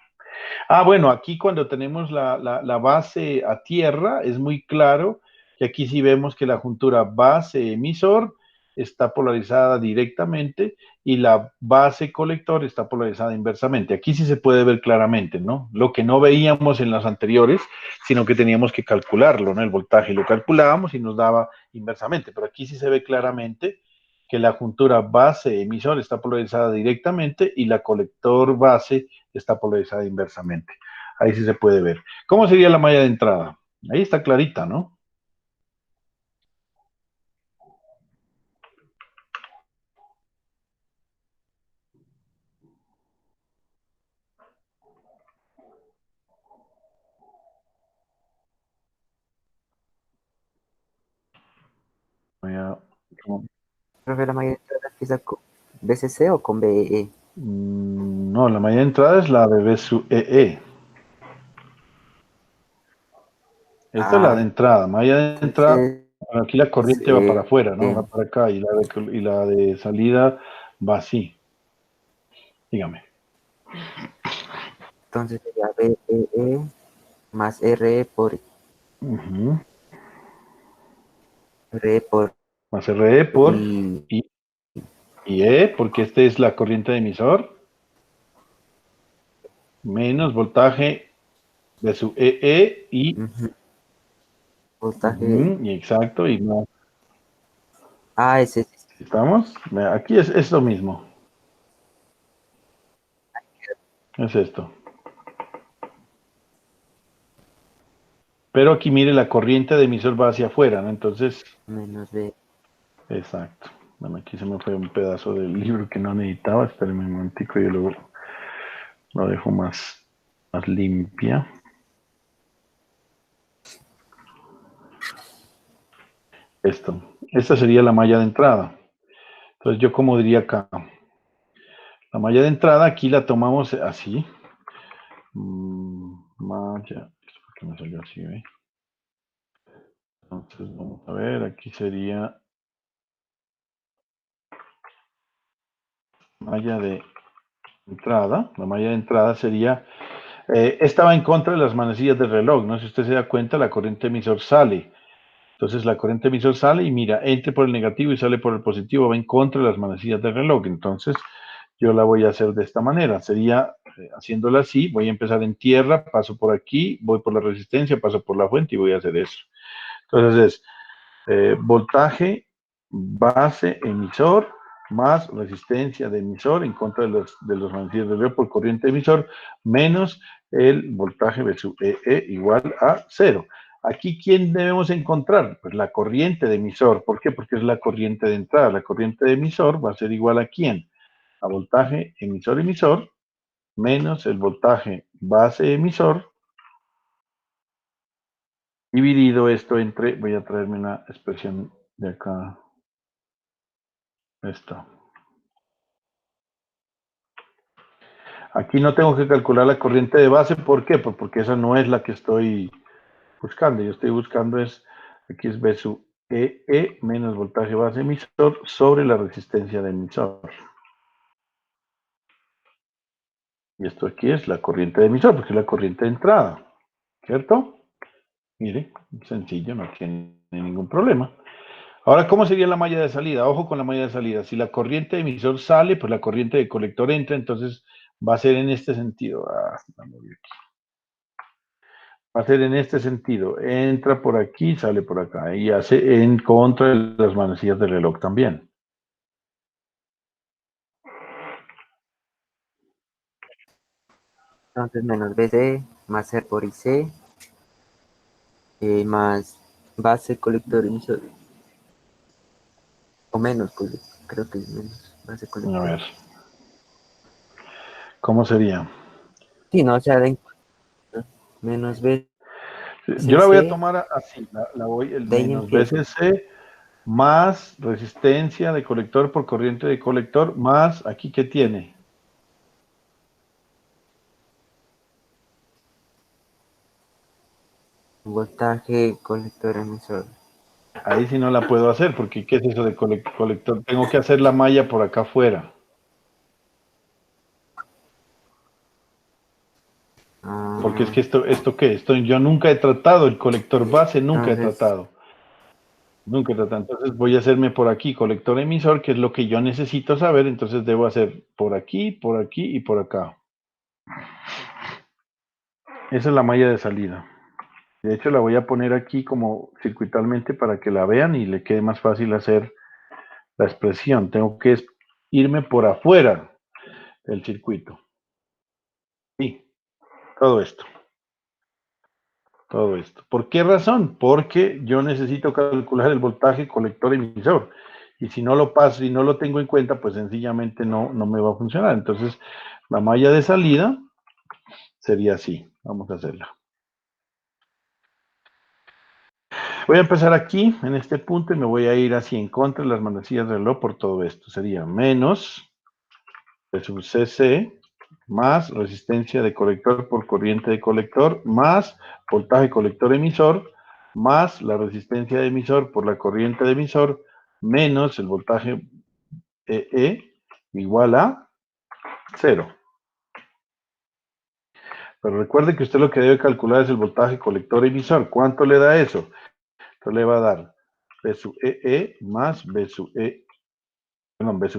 Ah, bueno, aquí cuando tenemos la base a tierra, es muy claro que aquí sí vemos que la juntura base-emisor está polarizada directamente y la base colector está polarizada inversamente. Aquí sí se puede ver claramente, ¿no? Lo que no veíamos en las anteriores, sino que teníamos que calcularlo, ¿no? El voltaje lo calculábamos y nos daba inversamente, pero aquí sí se ve claramente que la juntura base-emisor está polarizada directamente y la colector base está polarizada inversamente. Ahí sí se puede ver. ¿Cómo sería la malla de entrada? Ahí está clarita, ¿no? Voy a... Profe, la mayoría de las empieza con BCC o con BEE. No, la malla de entrada es la de B sub EE. Esta es la de entrada. Malla de entrada, Entonces, aquí la corriente va para afuera, ¿no? Va para acá y la de salida va así. Dígame. entonces sería BEE más RE por RE por Más RE por y y E, porque esta es la corriente de emisor, menos voltaje de su EE y voltaje. y exacto, y no. Ese. ¿Estamos? Aquí es lo mismo. Es esto. Pero aquí mire, la corriente de emisor va hacia afuera, ¿no? Entonces, Menos B. exacto. Bueno, aquí se me fue un pedazo del libro que no necesitaba. Espérenme un momentico, yo luego lo dejo más limpia. Esta sería la malla de entrada. Entonces, yo como diría acá, la malla de entrada aquí la tomamos así. Malla, ¿por qué me salió así? Entonces, vamos a ver, aquí sería malla de entrada. La malla de entrada sería, esta va en contra de las manecillas del reloj, ¿no? Si usted se da cuenta, la corriente emisor sale. Entonces la corriente emisor sale y mira, entre por el negativo y sale por el positivo, va en contra de las manecillas del reloj. Entonces yo la voy a hacer de esta manera. Sería, haciéndola así, voy a empezar en tierra, paso por aquí, voy por la resistencia, paso por la fuente y voy a hacer eso. Entonces es voltaje, base, emisor, más resistencia de emisor en contra de los manecillas del reloj por corriente emisor, menos el voltaje de su EE igual a 0. Aquí, ¿quién debemos encontrar? Pues la corriente de emisor. ¿Por qué? Porque es la corriente de entrada. La corriente de emisor va a ser igual a ¿quién? a voltaje emisor-emisor menos el voltaje base-emisor dividido esto entre, voy a traerme una expresión de acá, esta. Aquí no tengo que calcular la corriente de base, ¿por qué? Pues porque esa no es la que estoy buscando. Yo estoy buscando aquí es B sub EE menos voltaje base emisor sobre la resistencia de emisor. Y esto aquí es la corriente de emisor, porque es la corriente de entrada, ¿cierto? Mire, sencillo, no tiene ningún problema. Ahora, ¿cómo sería la malla de salida? Ojo con la malla de salida. Si la corriente de emisor sale, pues la corriente de colector entra, entonces va a ser en este sentido. La moví aquí. Va a ser en este sentido. Entra por aquí, sale por acá. Y hace en contra de las manecillas del reloj también. Entonces menos BC más C por IC más base colector emisor. O menos, creo que es menos base A colector. ver. ¿Cómo sería? Sí, no, o sea, menos B. Yo la voy a C, tomar así. La voy el de ahí menos empiezo. BCC más resistencia de colector por corriente de colector más, ¿aquí qué tiene? Voltaje colector emisor. Ahí sí no la puedo hacer, porque ¿qué es eso de colector? Tengo que hacer la malla por acá afuera. Porque es que esto ¿qué? Esto yo nunca he tratado, el colector base nunca he Entonces, tratado. Nunca he tratado. Entonces voy a hacerme por aquí colector emisor, que es lo que yo necesito saber, entonces debo hacer por aquí y por acá. Esa es la malla de salida. De hecho, la voy a poner aquí como circuitalmente para que la vean y le quede más fácil hacer la expresión. Tengo que irme por afuera del circuito. Sí, todo esto. Todo esto. ¿Por qué razón? Porque yo necesito calcular el voltaje colector emisor. Y si no lo paso y no lo tengo en cuenta, pues sencillamente no me va a funcionar. Entonces, la malla de salida sería así. Vamos a hacerla. Voy a empezar aquí, en este punto, y me voy a ir así en contra de las manecillas del reloj por todo esto. Sería menos P sub CC más resistencia de colector por corriente de colector más voltaje colector emisor más la resistencia de emisor por la corriente de emisor menos el voltaje EE igual a 0. Pero recuerde que usted lo que debe calcular es el voltaje colector emisor. ¿Cuánto le da eso? Entonces le va a dar B sub EE más B sub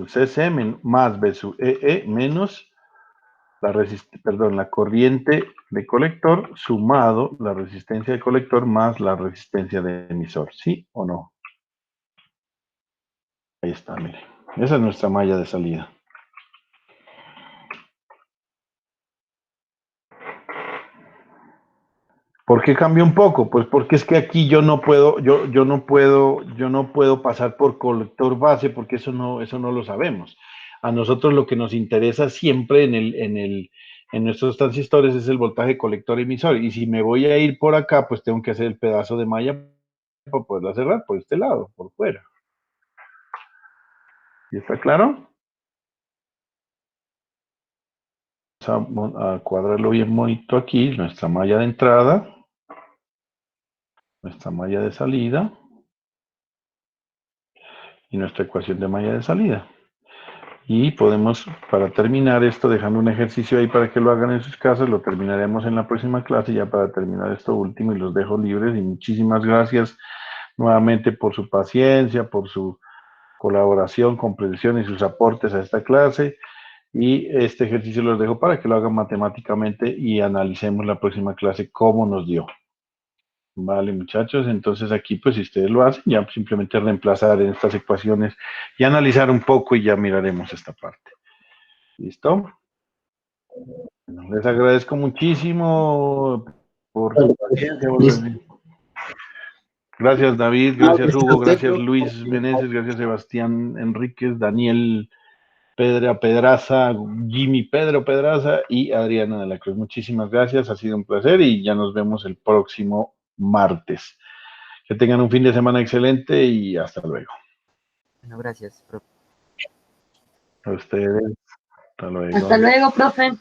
CC más B sub EE menos la corriente de colector sumado la resistencia de colector más la resistencia de emisor. ¿Sí o no? Ahí está, mire. Esa es nuestra malla de salida. ¿Por qué cambia un poco? Pues porque es que aquí yo no puedo pasar por colector base porque eso no lo sabemos. A nosotros lo que nos interesa siempre en nuestros transistores es el voltaje colector emisor. Y si me voy a ir por acá, pues tengo que hacer el pedazo de malla para poderla cerrar por este lado, por fuera. ¿Y está claro? Vamos a cuadrarlo bien bonito aquí, nuestra malla de entrada, nuestra malla de salida y nuestra ecuación de malla de salida. Y podemos, para terminar esto, dejando un ejercicio ahí para que lo hagan en sus casas, lo terminaremos en la próxima clase ya para terminar esto último y los dejo libres. Y muchísimas gracias nuevamente por su paciencia, por su colaboración, comprensión y sus aportes a esta clase. Y este ejercicio los dejo para que lo hagan matemáticamente y analicemos la próxima clase cómo nos dio. Vale, muchachos, entonces aquí pues si ustedes lo hacen, ya simplemente reemplazar en estas ecuaciones y analizar un poco y ya miraremos esta parte. ¿Listo? Bueno, les agradezco muchísimo por su paciencia. Gracias David, gracias Hugo, gracias Luis Meneses, gracias Sebastián Enríquez, Daniel Pedro Pedraza, Jimmy Pedro Pedraza y Adriana de la Cruz. Muchísimas gracias, ha sido un placer y ya nos vemos el próximo martes. Que tengan un fin de semana excelente y hasta luego. Bueno, gracias, profe. A ustedes, hasta luego. Hasta luego, profe.